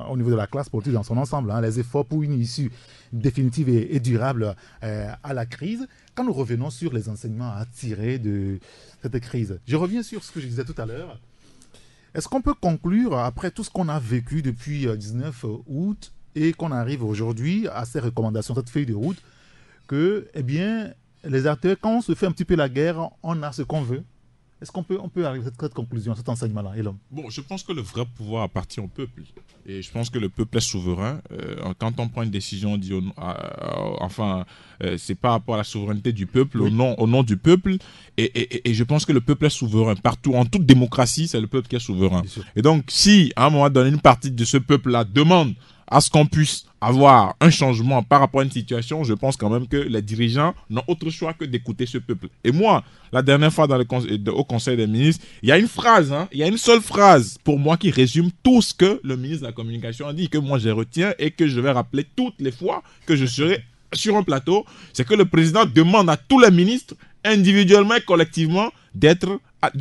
au niveau de la classe politique dans son ensemble, les efforts pour une issue définitive et durable à la crise. Quand nous revenons sur les enseignements à tirer de cette crise, je reviens sur ce que je disais tout à l'heure. Est-ce qu'on peut conclure, après tout ce qu'on a vécu depuis 19 août et qu'on arrive aujourd'hui à ces recommandations, cette feuille de route, que, eh bien, les acteurs, quand on se fait un petit peu la guerre, on a ce qu'on veut? Est-ce qu'on peut arriver à cette conclusion, à cet enseignement-là, Elom? Bon, je pense que le vrai pouvoir appartient au peuple. Et je pense que le peuple est souverain. Quand on prend une décision, on dit c'est par rapport à la souveraineté du peuple, oui, au nom du peuple. Et je pense que le peuple est souverain. Partout, en toute démocratie, c'est le peuple qui est souverain. Et donc, si, à un moment donné, une partie de ce peuple-là demande à ce qu'on puisse avoir un changement par rapport à une situation, je pense quand même que les dirigeants n'ont autre choix que d'écouter ce peuple. Et moi, la dernière fois au Conseil des ministres, il y a une phrase, il y a une seule phrase pour moi qui résume tout ce que le ministre de la Communication a dit, que moi je retiens et que je vais rappeler toutes les fois que je serai sur un plateau, c'est que le président demande à tous les ministres, individuellement et collectivement, de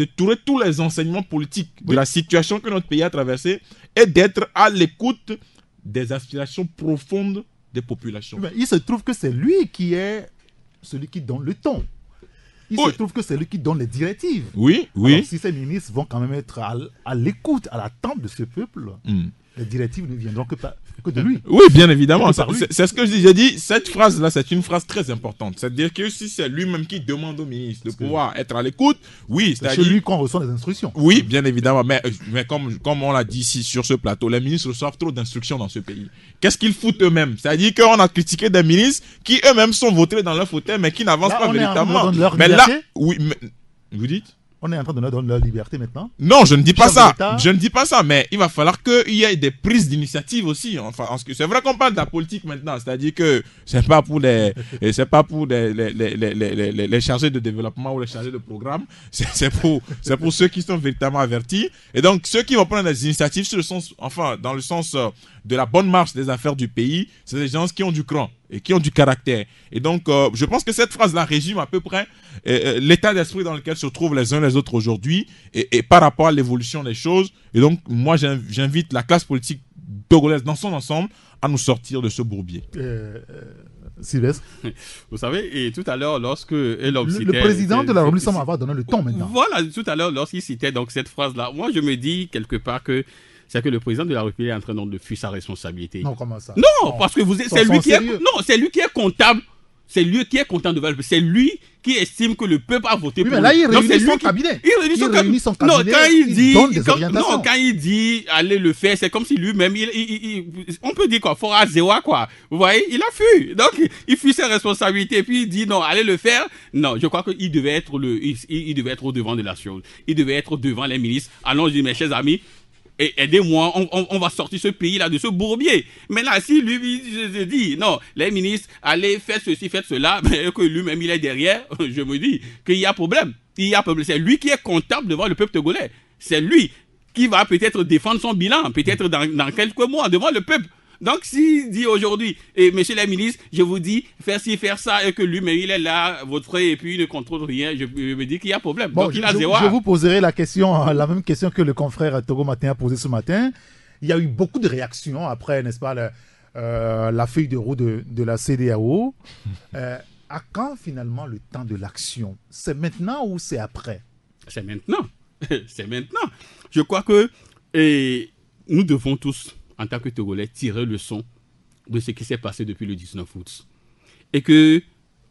tirer tous les enseignements politiques de la situation que notre pays a traversée et d'être à l'écoute des aspirations profondes des populations. Mais il se trouve que c'est lui qui est celui qui donne le ton. Il se trouve que c'est lui qui donne les directives. Oui. Alors, si ces ministres vont quand même être à l'écoute, à l'attente de ce peuple, les directives ne viendront que de lui. Oui, bien évidemment. C'est ce que je dis. J'ai dit, cette phrase-là, c'est une phrase très importante. C'est-à-dire que si c'est lui-même qui demande au ministre de pouvoir être à l'écoute, oui. C'est chez lui qu'on reçoit les instructions. Oui, bien évidemment. Mais comme on l'a dit ici sur ce plateau, les ministres reçoivent trop d'instructions dans ce pays. Qu'est-ce qu'ils foutent eux-mêmes? C'est-à-dire qu'on a critiqué des ministres qui eux-mêmes sont votés dans leur fauteuil, mais qui n'avancent pas véritablement. Mais là, oui, mais vous dites? On est en train de leur donner leur liberté maintenant. Non, je ne dis pas ça. Je ne dis pas ça, mais il va falloir qu'il y ait des prises d'initiative aussi. Enfin, c'est vrai qu'on parle de la politique maintenant, c'est-à-dire que c'est pas pour les chargés de développement ou les chargés de programme. C'est pour ceux qui sont véritablement avertis. Et donc ceux qui vont prendre des initiatives dans le sens de la bonne marche des affaires du pays, c'est des gens qui ont du cran et qui ont du caractère. Et donc, je pense que cette phrase-là résume à peu près l'état d'esprit dans lequel se trouvent les uns les autres aujourd'hui et par rapport à l'évolution des choses. Et donc, moi, j'invite la classe politique togolaise dans son ensemble à nous sortir de ce bourbier. Sylvestre. Vous savez, et tout à l'heure, lorsque Elom citait... Le président de la République semble avoir donné le ton maintenant. Voilà, tout à l'heure, lorsqu'il citait donc cette phrase-là, moi, je me dis quelque part que c'est que le président de la République est en train de fuir sa responsabilité. Non, comment ça? Non, parce que c'est lui qui est... Non, c'est lui qui est comptable. C'est lui qui est content de voter. C'est lui qui estime que le peuple a voté pour lui. Mais là, il réunit son cabinet. Il réunit son cabinet. Non, quand il dit allez le faire, c'est comme si lui-même, on peut dire quoi, fora zéwa quoi. Vous voyez, il a fui. Donc, il fuit ses responsabilités. Et puis, il dit non, allez le faire. Non, je crois qu'il devait être il devait être au devant de la chose. Il devait être devant les ministres. Allons, mes chers amis, et aidez-moi, on va sortir ce pays-là de ce bourbier. Mais là, si lui, je dis, non, les ministres, allez, faites ceci, faites cela, mais que lui-même, il est derrière, je me dis qu'il y a problème. Il y a problème. C'est lui qui est comptable devant le peuple togolais. C'est lui qui va peut-être défendre son bilan, peut-être dans quelques mois, devant le peuple. Donc, s'il dit aujourd'hui, et messieurs les ministres, je vous dis, faire ci, faire ça, et que lui, mais il est là, votre et puis il ne contrôle rien, je me dis qu'il y a problème. Bon, donc, je vous poserai la même question que le confrère Togo Matin a posée ce matin. Il y a eu beaucoup de réactions après, n'est-ce pas, la feuille de route de la CEDEAO. À quand finalement le temps de l'action? C'est maintenant ou c'est après? C'est maintenant. C'est maintenant. Je crois que Et nous devons tous, en tant que Togolais, tirer leçon de ce qui s'est passé depuis le 19 août. Et que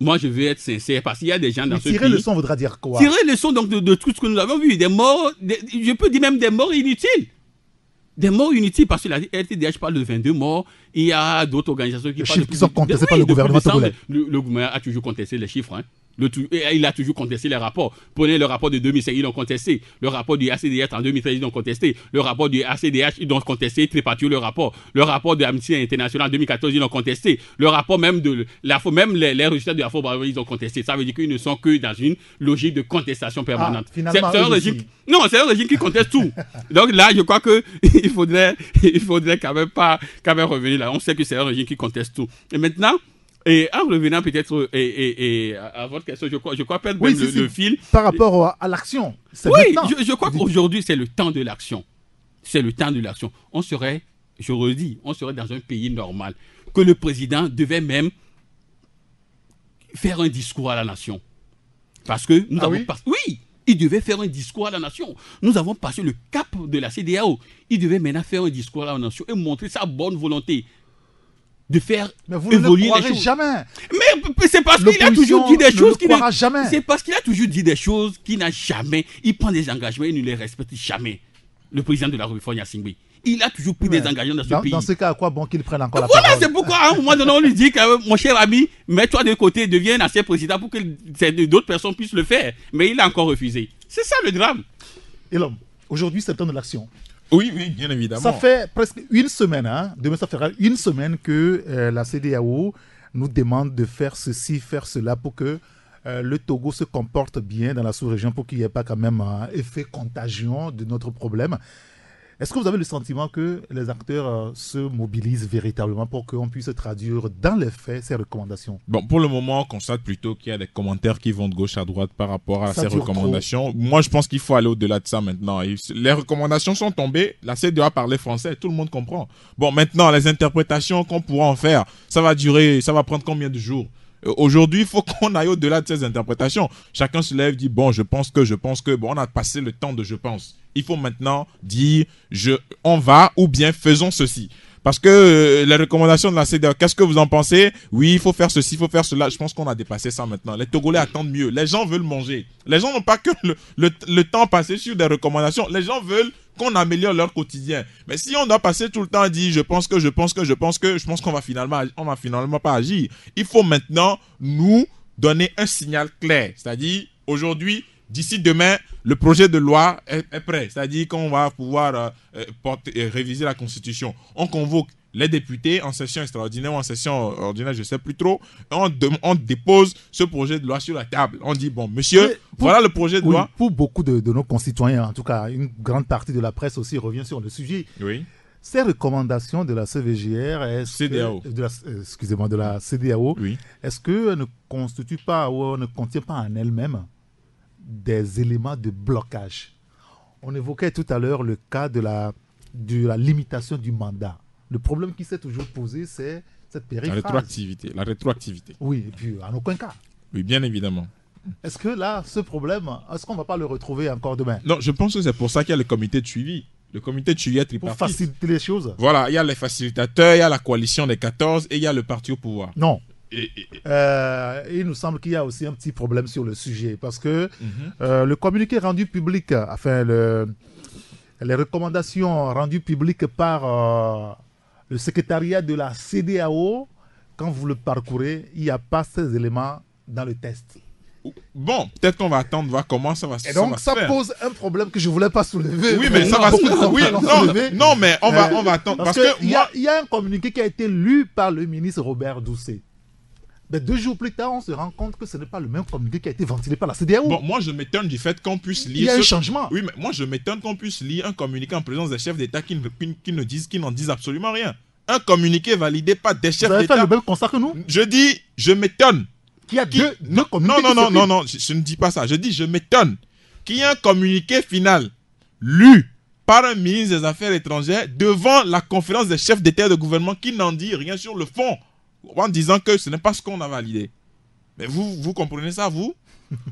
moi, je veux être sincère, parce qu'il y a des gens dans ce pays... Tirer leçon voudra dire quoi? Tirer leçon donc, de tout ce que nous avons vu. Des morts, je peux dire même des morts inutiles. Des morts inutiles, parce que la LTDH parle de 22 morts. Il y a d'autres organisations qui parlent... Les chiffres qui sont contestés par le gouvernement togolais. Le gouvernement a toujours contesté les chiffres. Hein. Il a toujours contesté les rapports. Prenez le rapport de 2005, ils l'ont contesté. Le rapport du ACDH en 2013, ils l'ont contesté. Le rapport du ACDH, ils l'ont contesté. Trépatio, le rapport. Le rapport de Amnesty International en 2014, ils l'ont contesté. Le rapport même de même les résultats de la FO, ils ont contesté. Ça veut dire qu'ils ne sont que dans une logique de contestation permanente. C'est un régime. Non, c'est un régime qui conteste tout. Donc là, je crois que il faudrait quand même revenir là. On sait que c'est un régime qui conteste tout. Et maintenant, et en revenant peut-être à votre question, je crois perdre le fil. Par rapport à l'action. Oui, je crois qu'aujourd'hui, c'est le temps de l'action. C'est le temps de l'action. On serait, je redis, on serait dans un pays normal. Que le président devait même faire un discours à la nation. Parce que nous avons... Oui, il devait faire un discours à la nation. Nous avons passé le cap de la CEDEAO. Il devait maintenant faire un discours à la nation et montrer sa bonne volonté de faire évoluer les choses. Jamais. Mais c'est parce qu'il a toujours dit des choses qui jamais. C'est parce qu'il a toujours dit des choses qu'il n'a jamais. Il prend des engagements et ne les respecte jamais. Le président de la République, Faure-Gnassingbé. Il a toujours pris des engagements dans ce pays. Dans ce cas, à quoi bon qu'il prenne encore la parole? Voilà, c'est pourquoi à un moment donné, on lui dit que mon cher ami, mets-toi de côté, deviens un ancien président pour que d'autres personnes puissent le faire. Mais il a encore refusé. C'est ça le drame. Et l'homme, aujourd'hui, c'est le temps de l'action. Oui, bien évidemment. Ça fait presque une semaine, demain ça fera une semaine que la CEDEAO nous demande de faire ceci, faire cela pour que le Togo se comporte bien dans la sous-région, pour qu'il n'y ait pas quand même un effet contagion de notre problème. Est-ce que vous avez le sentiment que les acteurs se mobilisent véritablement pour qu'on puisse traduire dans les faits ces recommandations? Bon, pour le moment, on constate plutôt qu'il y a des commentaires qui vont de gauche à droite par rapport à ces recommandations. Moi, je pense qu'il faut aller au-delà de ça maintenant. Les recommandations sont tombées, la CEDEAO a parlé français, tout le monde comprend. Bon, maintenant, les interprétations qu'on pourra en faire, ça va prendre combien de jours? Aujourd'hui, il faut qu'on aille au-delà de ces interprétations. Chacun se lève, dit, bon, je pense que, bon, on a passé le temps de je pense. Il faut maintenant dire, on va ou bien faisons ceci. Parce que les recommandations de la CEDEAO, qu'est-ce que vous en pensez? Oui, il faut faire ceci, il faut faire cela. Je pense qu'on a dépassé ça maintenant. Les Togolais attendent mieux. Les gens veulent manger. Les gens n'ont pas que le temps passé sur des recommandations. Les gens veulent qu'on améliore leur quotidien. Mais si on doit passer tout le temps à dire je pense qu'on va finalement pas agir. Il faut maintenant nous donner un signal clair. C'est-à-dire, aujourd'hui, d'ici demain, le projet de loi est prêt. C'est-à-dire qu'on va pouvoir réviser la Constitution. On convoque les députés en session extraordinaire ou en session ordinaire, je ne sais plus trop. On dépose ce projet de loi sur la table. On dit, bon, monsieur, voilà le projet de loi. Pour beaucoup de nos concitoyens, en tout cas, une grande partie de la presse aussi revient sur le sujet. Oui. Ces recommandations de la CVGR, de la CEDEAO, oui. Est-ce qu'elles ne constituent pas ou ne contiennent pas en elles-mêmes des éléments de blocage? On évoquait tout à l'heure le cas de la limitation du mandat. Le problème qui s'est toujours posé, c'est cette périphrase. La rétroactivité. Oui, et puis en aucun cas. Oui, bien évidemment. Est-ce que là, ce problème, est-ce qu'on ne va pas le retrouver encore demain? Non, je pense que c'est pour ça qu'il y a le comité de suivi. Le comité de suivi est tripartite. Pour faciliter les choses. Voilà, il y a les facilitateurs, il y a la coalition des 14 et il y a le parti au pouvoir. Non. Il nous semble qu'il y a aussi un petit problème sur le sujet parce que le communiqué rendu public, enfin les recommandations rendues publiques par le secrétariat de la CEDEAO, quand vous le parcourez, il n'y a pas ces éléments dans le test. Bon, peut-être qu'on va attendre voir comment ça va se faire. Et donc ça pose un problème que je ne voulais pas soulever. Oui, mais ça va se faire. Oui, non, mais on va attendre. Parce que il y a un communiqué qui a été lu par le ministre Robert Doucet. Mais 2 jours plus tard, on se rend compte que ce n'est pas le même communiqué qui a été ventilé par la CEDEAO. Bon, moi, je m'étonne du fait qu'on puisse lire... Il y a un changement. Oui, mais moi, je m'étonne qu'on puisse lire un communiqué en présence des chefs d'État qui n'en disent absolument rien. Un communiqué validé par des chefs d'État... Vous avez fait le même constat que nous? Je dis, je m'étonne. Qu'il y a deux communiqués. Non, je ne dis pas ça. Je dis, je m'étonne qu'il y ait un communiqué final lu par un ministre des Affaires étrangères devant la conférence des chefs d'État et de gouvernement qui n'en dit rien sur le fond, en disant que ce n'est pas ce qu'on a validé. Mais vous comprenez ça, vous?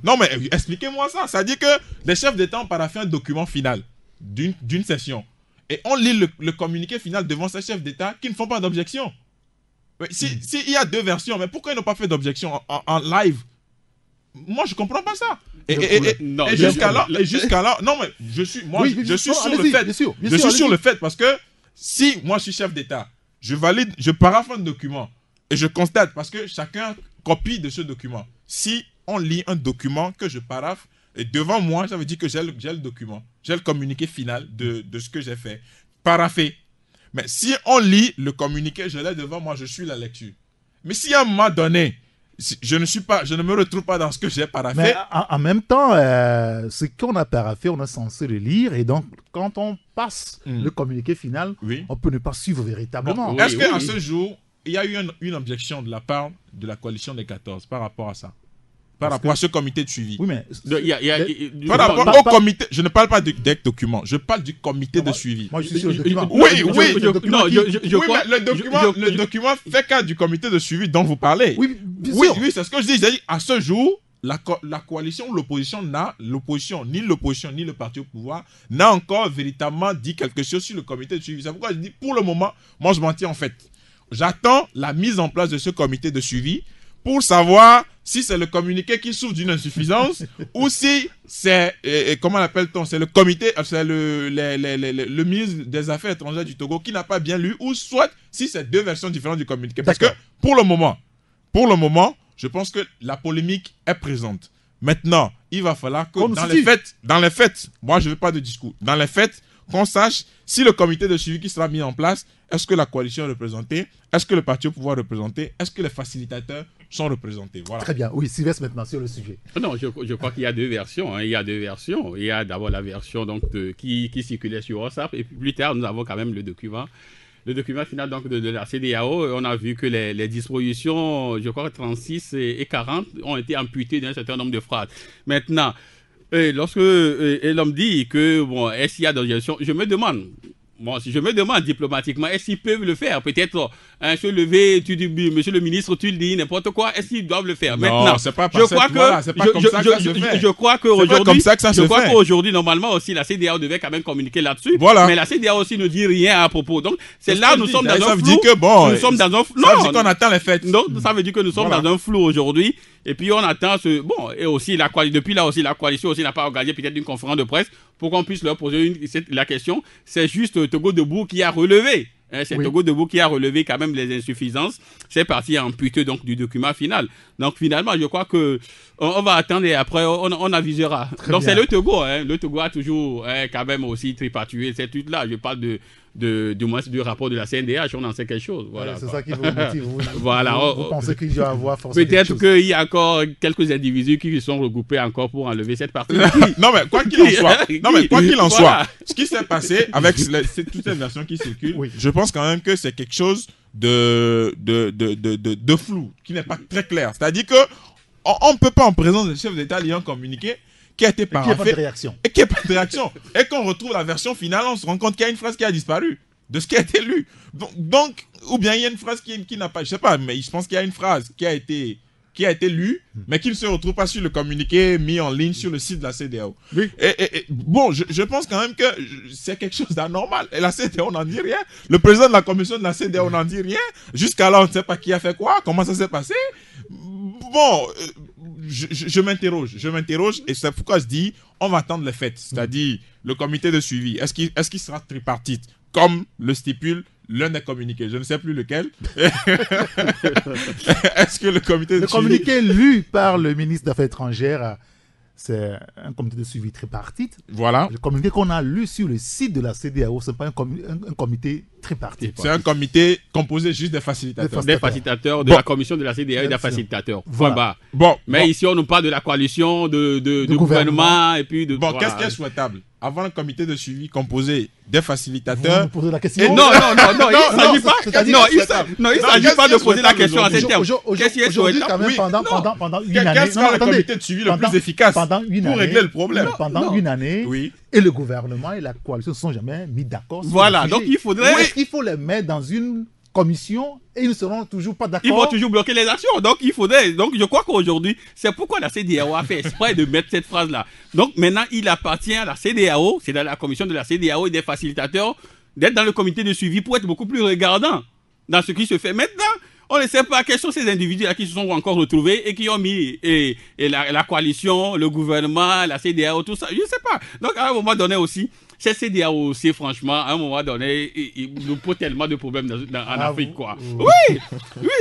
Non, mais expliquez-moi ça. Ça dit que les chefs d'État ont paraphé un document final d'une session. et on lit le communiqué final devant ces chefs d'État qui ne font pas d'objection. S'il y a 2 versions, mais pourquoi ils n'ont pas fait d'objection en live? Moi, je comprends pas ça. Et jusqu'à là, non, mais je suis sur le fait parce que si moi je suis chef d'État, je paraphe un document et je constate parce que chacun copie de ce document. Si on lit un document que je paraphe et devant moi, ça veut dire que j'ai le document, j'ai le communiqué final de ce que j'ai fait, paraphé. Mais si on lit le communiqué, je l'ai devant moi, je suis la lecture. Mais si à un moment donné, je ne me retrouve pas dans ce que j'ai paraphé. Mais en même temps, ce qu'on a paraphé, on est censé le lire. Et donc, quand on passe le communiqué final, on peut ne pas suivre véritablement. Bon, est-ce qu'à ce jour, il y a eu une objection de la part de la coalition des 14 par rapport à ça? Par rapport à ce comité de suivi. Oui, mais par rapport au comité, je ne parle pas des documents, je parle du comité de suivi. Moi, je suis sur le document. Le document fait cas du comité de suivi dont vous parlez. Oui, c'est ce que je dis. J'ai dit, à ce jour, la coalition ou l'opposition ni l'opposition ni le parti au pouvoir n'a encore véritablement dit quelque chose sur le comité de suivi. C'est pourquoi je dis, pour le moment, moi je m'en tiens en fait. J'attends la mise en place de ce comité de suivi pour savoir si c'est le communiqué qui souffre d'une insuffisance ou si c'est, comment l'appelle-t-on, c'est le comité, c'est le ministre des Affaires étrangères du Togo qui n'a pas bien lu, ou soit si c'est 2 versions différentes du communiqué. Parce que pour le moment, je pense que la polémique est présente. Maintenant, il va falloir que dans les faits, moi je ne veux pas de discours, dans les faits, qu'on sache si le comité de suivi qui sera mis en place, est-ce que la coalition est représentée, est-ce que le parti au pouvoir est représenté, est-ce que les facilitateurs sont représentés. Voilà. Très bien, oui, Sylvestre maintenant sur le sujet. Non, je crois qu'il y a 2 versions. Il y a 2 versions. Il y a d'abord la version donc, qui circulait sur WhatsApp, et puis plus tard, nous avons quand même le document final donc, de la CEDEAO. On a vu que les dispositions, je crois 36 et 40, ont été amputées d'un certain nombre de phrases. Maintenant, lorsque l'homme dit que, bon, est-ce qu'il y a d'objection, je me demande diplomatiquement, est-ce qu'ils peuvent le faire? Peut-être, se lever, tu dis, monsieur le ministre, tu le dis, n'importe quoi, est-ce qu'ils doivent le faire? Non, maintenant, c'est pas comme ça que ça se fait. Je crois qu'aujourd'hui, normalement aussi, la CEDEAO devait quand même communiquer là-dessus. Voilà. Mais la CEDEAO aussi ne dit rien à propos. Donc, c'est là, nous sommes dans un flou. Ça veut dire que, bon, nous sommes dans un flou. Ça veut dire qu'on attend les faits. Non, ça veut dire que nous sommes dans un flou aujourd'hui. Et puis on attend bon, et aussi depuis là aussi la coalition aussi n'a pas organisé peut-être une conférence de presse pour qu'on puisse leur poser la question. C'est juste Togo Debout qui a relevé. Togo Debout qui a relevé quand même les insuffisances. C'est parti amputé donc du document final. Donc finalement, je crois que on va attendre et après on avisera. Donc c'est le Togo. Le Togo a toujours quand même aussi tripatoué cette lutte-là. Je parle du moins du rapport de la CNDH, on en sait quelque chose. Voilà, c'est ça qui vous motive. Voilà. Vous pensez qu'il doit y avoir forcément peut-être qu'il y a encore quelques individus qui sont regroupés encore pour enlever cette partie. Non, mais quoi qu'il en soit, ce qui s'est passé avec toutes ces versions qui circulent, je pense quand même que c'est quelque chose de flou, qui n'est pas très clair. C'est-à-dire que on ne peut pas, en présence des chefs d'État, lire un communiqué qui a été paraphé et qui n'a pas de réaction. Et quand on retrouve la version finale, on se rend compte qu'il y a une phrase qui a disparu de ce qui a été lu. Donc ou bien il y a une phrase qui n'a pas, je sais pas, mais je pense qu'il y a une phrase qui a été lue, mais qui ne se retrouve pas sur le communiqué mis en ligne sur le site de la CEDEAO. Oui. Et bon, je pense quand même que c'est quelque chose d'anormal. Et la CEDEAO n'en dit rien. Le président de la commission de la CEDEAO n'en dit rien. Jusqu'à là, on ne sait pas qui a fait quoi, comment ça s'est passé. Bon, je m'interroge et c'est pourquoi je dis on va attendre les faits, c'est-à-dire le comité de suivi. Est-ce qu'il sera tripartite comme le stipule l'un des communiqués? Je ne sais plus lequel. Est-ce que le comité de suivi... Le communiqué lu par le ministre des Affaires étrangères, c'est un comité de suivi tripartite. Voilà. Le communiqué qu'on a lu sur le site de la CEDEAO, ce n'est pas un comité tripartite. C'est un comité composé juste des facilitateurs. Des facilitateurs de la commission de la CEDEAO et des facilitateurs. Voilà. Mais ici, on nous parle de la coalition, de gouvernement et puis de... Bon, qu'est-ce qui est souhaitable? Avoir un comité de suivi composé des facilitateurs... Vous me posez la question. Non, il ne s'agit pas de poser la question à ces termes. Qu'est-ce qui est souhaitable? Pendant une année... Quel sera le comité de suivi le plus efficace pour régler le problème? Pendant une année, et le gouvernement et la coalition ne sont jamais mis d'accord. Voilà, donc il faudrait... Il faut les mettre dans une commission et ils ne seront toujours pas d'accord. Ils vont toujours bloquer les actions. Donc je crois qu'aujourd'hui, c'est pourquoi la CEDEAO a fait exprès de mettre cette phrase-là. Donc maintenant, il appartient à la CEDEAO, c'est dans la commission de la CEDEAO et des facilitateurs, d'être dans le comité de suivi pour être beaucoup plus regardant dans ce qui se fait. Maintenant, on ne sait pas quels sont ces individus-là qui se sont encore retrouvés et qui ont mis la coalition, le gouvernement, la CEDEAO, tout ça. Je ne sais pas. Donc, à un moment donné aussi, cette CEDEAO aussi, franchement, à un moment donné, il nous pose tellement de problèmes en Afrique, quoi. Oui,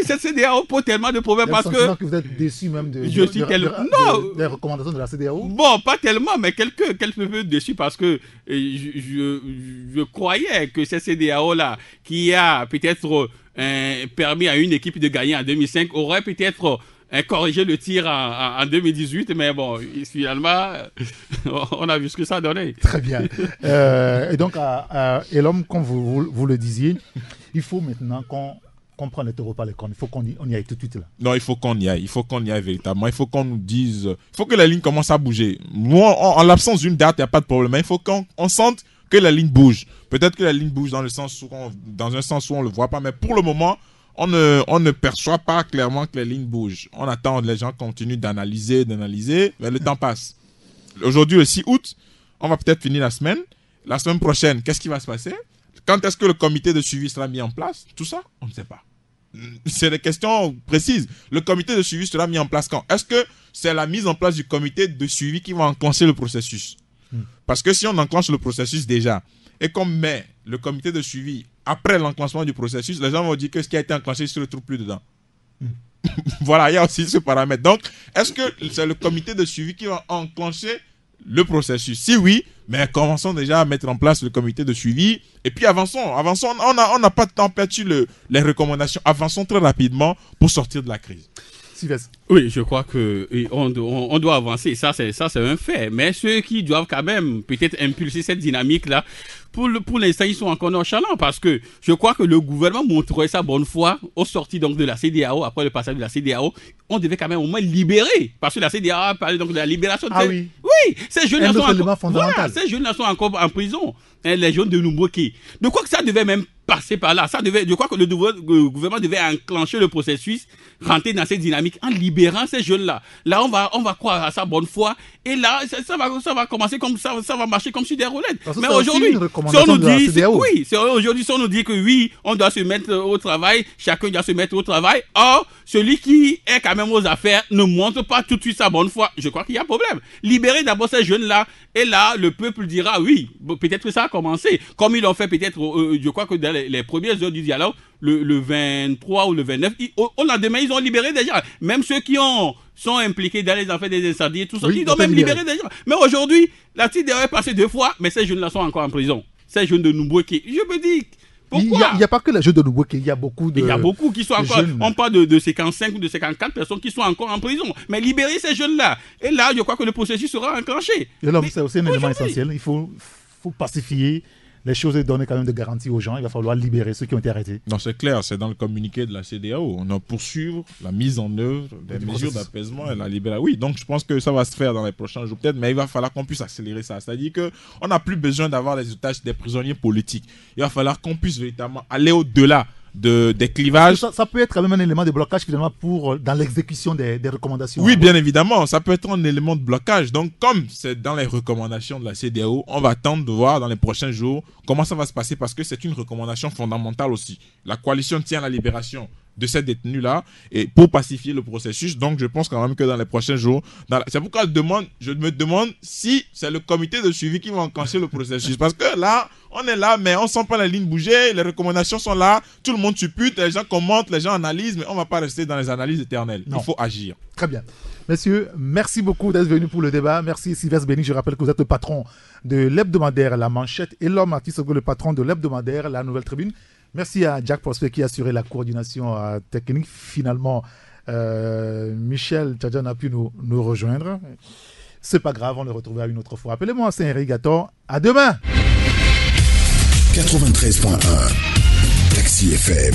cette CEDEAO pose tellement de problèmes parce que vous êtes déçu même des recommandations de la CEDEAO. Bon, pas tellement, mais quelque peu déçu parce que je croyais que cette CEDEAO-là, qui a peut-être permis à une équipe de gagner en 2005, aurait peut-être corrigé le tir en 2018, mais bon, finalement, on a vu ce que ça a donné. Très bien. Et donc, et l'homme, comme vous le disiez, il faut maintenant qu'on prenne le taureau par les cornes. Il faut qu'on y aille tout de suite là. Non, il faut qu'on y aille. Il faut qu'on y aille véritablement. Il faut qu'on nous dise... Il faut que la ligne commence à bouger. Moi, en l'absence d'une date, il n'y a pas de problème. Il faut qu'on sente que la ligne bouge. Peut-être que la ligne bouge dans un sens où on ne le voit pas, mais pour le moment, on ne perçoit pas clairement que les lignes bougent. On attend, les gens continuent d'analyser, mais le temps passe. Aujourd'hui, le 6 août, on va peut-être finir la semaine. La semaine prochaine, qu'est-ce qui va se passer? Quand est-ce que le comité de suivi sera mis en place? Tout ça, on ne sait pas. C'est des questions précises. Le comité de suivi sera mis en place quand? Est-ce que c'est la mise en place du comité de suivi qui va enclencher le processus? Parce que si on enclenche le processus déjà, et qu'on met le comité de suivi après l'enclenchement du processus, les gens vont dire que ce qui a été enclenché ne se retrouve plus dedans. Voilà, il y a aussi ce paramètre. Donc, est-ce que c'est le comité de suivi qui va enclencher le processus? Si oui, mais commençons déjà à mettre en place le comité de suivi. Et puis avançons. On n'a pas de temps perdu les recommandations. Avançons très rapidement pour sortir de la crise. Oui, je crois que on doit avancer. Ça, c'est un fait. Mais ceux qui doivent quand même peut-être impulser cette dynamique-là, pour l'instant, ils sont encore nonchalants parce que je crois que le gouvernement montrerait sa bonne foi au sorti donc de la CEDEAO, après le passage de la CEDEAO. On devait quand même au moins libérer, parce que la CEDEAO a parlé donc de la libération de ces jeunes-là ces jeunes-là sont encore en prison. Les jeunes de Numboki. De quoi que ça devait même passer par là. Je crois que le gouvernement devait enclencher le processus, rentrer dans cette dynamique en libérant ces jeunes-là. Là, on va croire à sa bonne foi. Et là, ça va commencer comme ça va marcher comme sur des roulettes. Mais aujourd'hui, si on nous dit que oui, on doit se mettre au travail, chacun doit se mettre au travail. Or, celui qui est quand même aux affaires ne montre pas tout de suite sa bonne foi. Je crois qu'il y a un problème. Libérer d'abord ces jeunes-là. Et là, le peuple dira oui, peut-être que ça a commencé. Comme ils l'ont fait peut-être, je crois que dans les premières heures du dialogue, le 23 ou le 29, au lendemain, ils ont libéré des gens. Même ceux qui sont impliqués dans les affaires des incendies et tout ça, ils ont même libéré des gens. Mais aujourd'hui, la petite est passée 2 fois, mais ces jeunes-là sont encore en prison. Ces jeunes de Numboki. Je me dis... Pourquoi? Il n'y a pas que les jeunes de Numboki, il y a beaucoup qui sont encore... Jeunes. On parle de 55 ou de 54 personnes qui sont encore en prison. Mais libérer ces jeunes-là. Et là, je crois que le processus sera enclenché. Et là, c'est aussi un élément essentiel. Il faut pacifier les choses et donner quand même de garanties aux gens. Il va falloir libérer ceux qui ont été arrêtés. Non, c'est clair, c'est dans le communiqué de la CEDEAO. On doit poursuivre la mise en œuvre des mesures d'apaisement et la libération. Oui, donc je pense que ça va se faire dans les prochains jours peut-être, mais il va falloir qu'on puisse accélérer ça. C'est-à-dire qu'on n'a plus besoin d'avoir des otages, des prisonniers politiques. Il va falloir qu'on puisse véritablement aller au-delà des clivages. Ça peut être quand même un élément de blocage finalement dans l'exécution des recommandations. Oui, bien évidemment, ça peut être un élément de blocage. Donc, comme c'est dans les recommandations de la CEDEAO, on va attendre de voir dans les prochains jours comment ça va se passer parce que c'est une recommandation fondamentale aussi. La coalition tient à la libération de ces détenus-là et pour pacifier le processus. Donc, je pense quand même que dans les prochains jours, c'est pourquoi je me demande si c'est le comité de suivi qui va enclencher le processus. Parce que là, on est là, mais on sent pas la ligne bouger, les recommandations sont là, tout le monde suppute, les gens commentent, les gens analysent, mais on va pas rester dans les analyses éternelles. Non. Il faut agir. Très bien. Messieurs, merci beaucoup d'être venus pour le débat. Merci Sylvestre Béni. Je rappelle que vous êtes le patron de l'hebdomadaire La Manchette et l'homme artiste, le patron de l'hebdomadaire La Nouvelle Tribune. Merci à Jack Prosper qui a assuré la coordination technique. Finalement, Michel Tchadjan a pu nous rejoindre. C'est pas grave, on le retrouvera une autre fois. Appelez-moi Saint-Henri Gaton. À demain. 93.1 Taxi FM.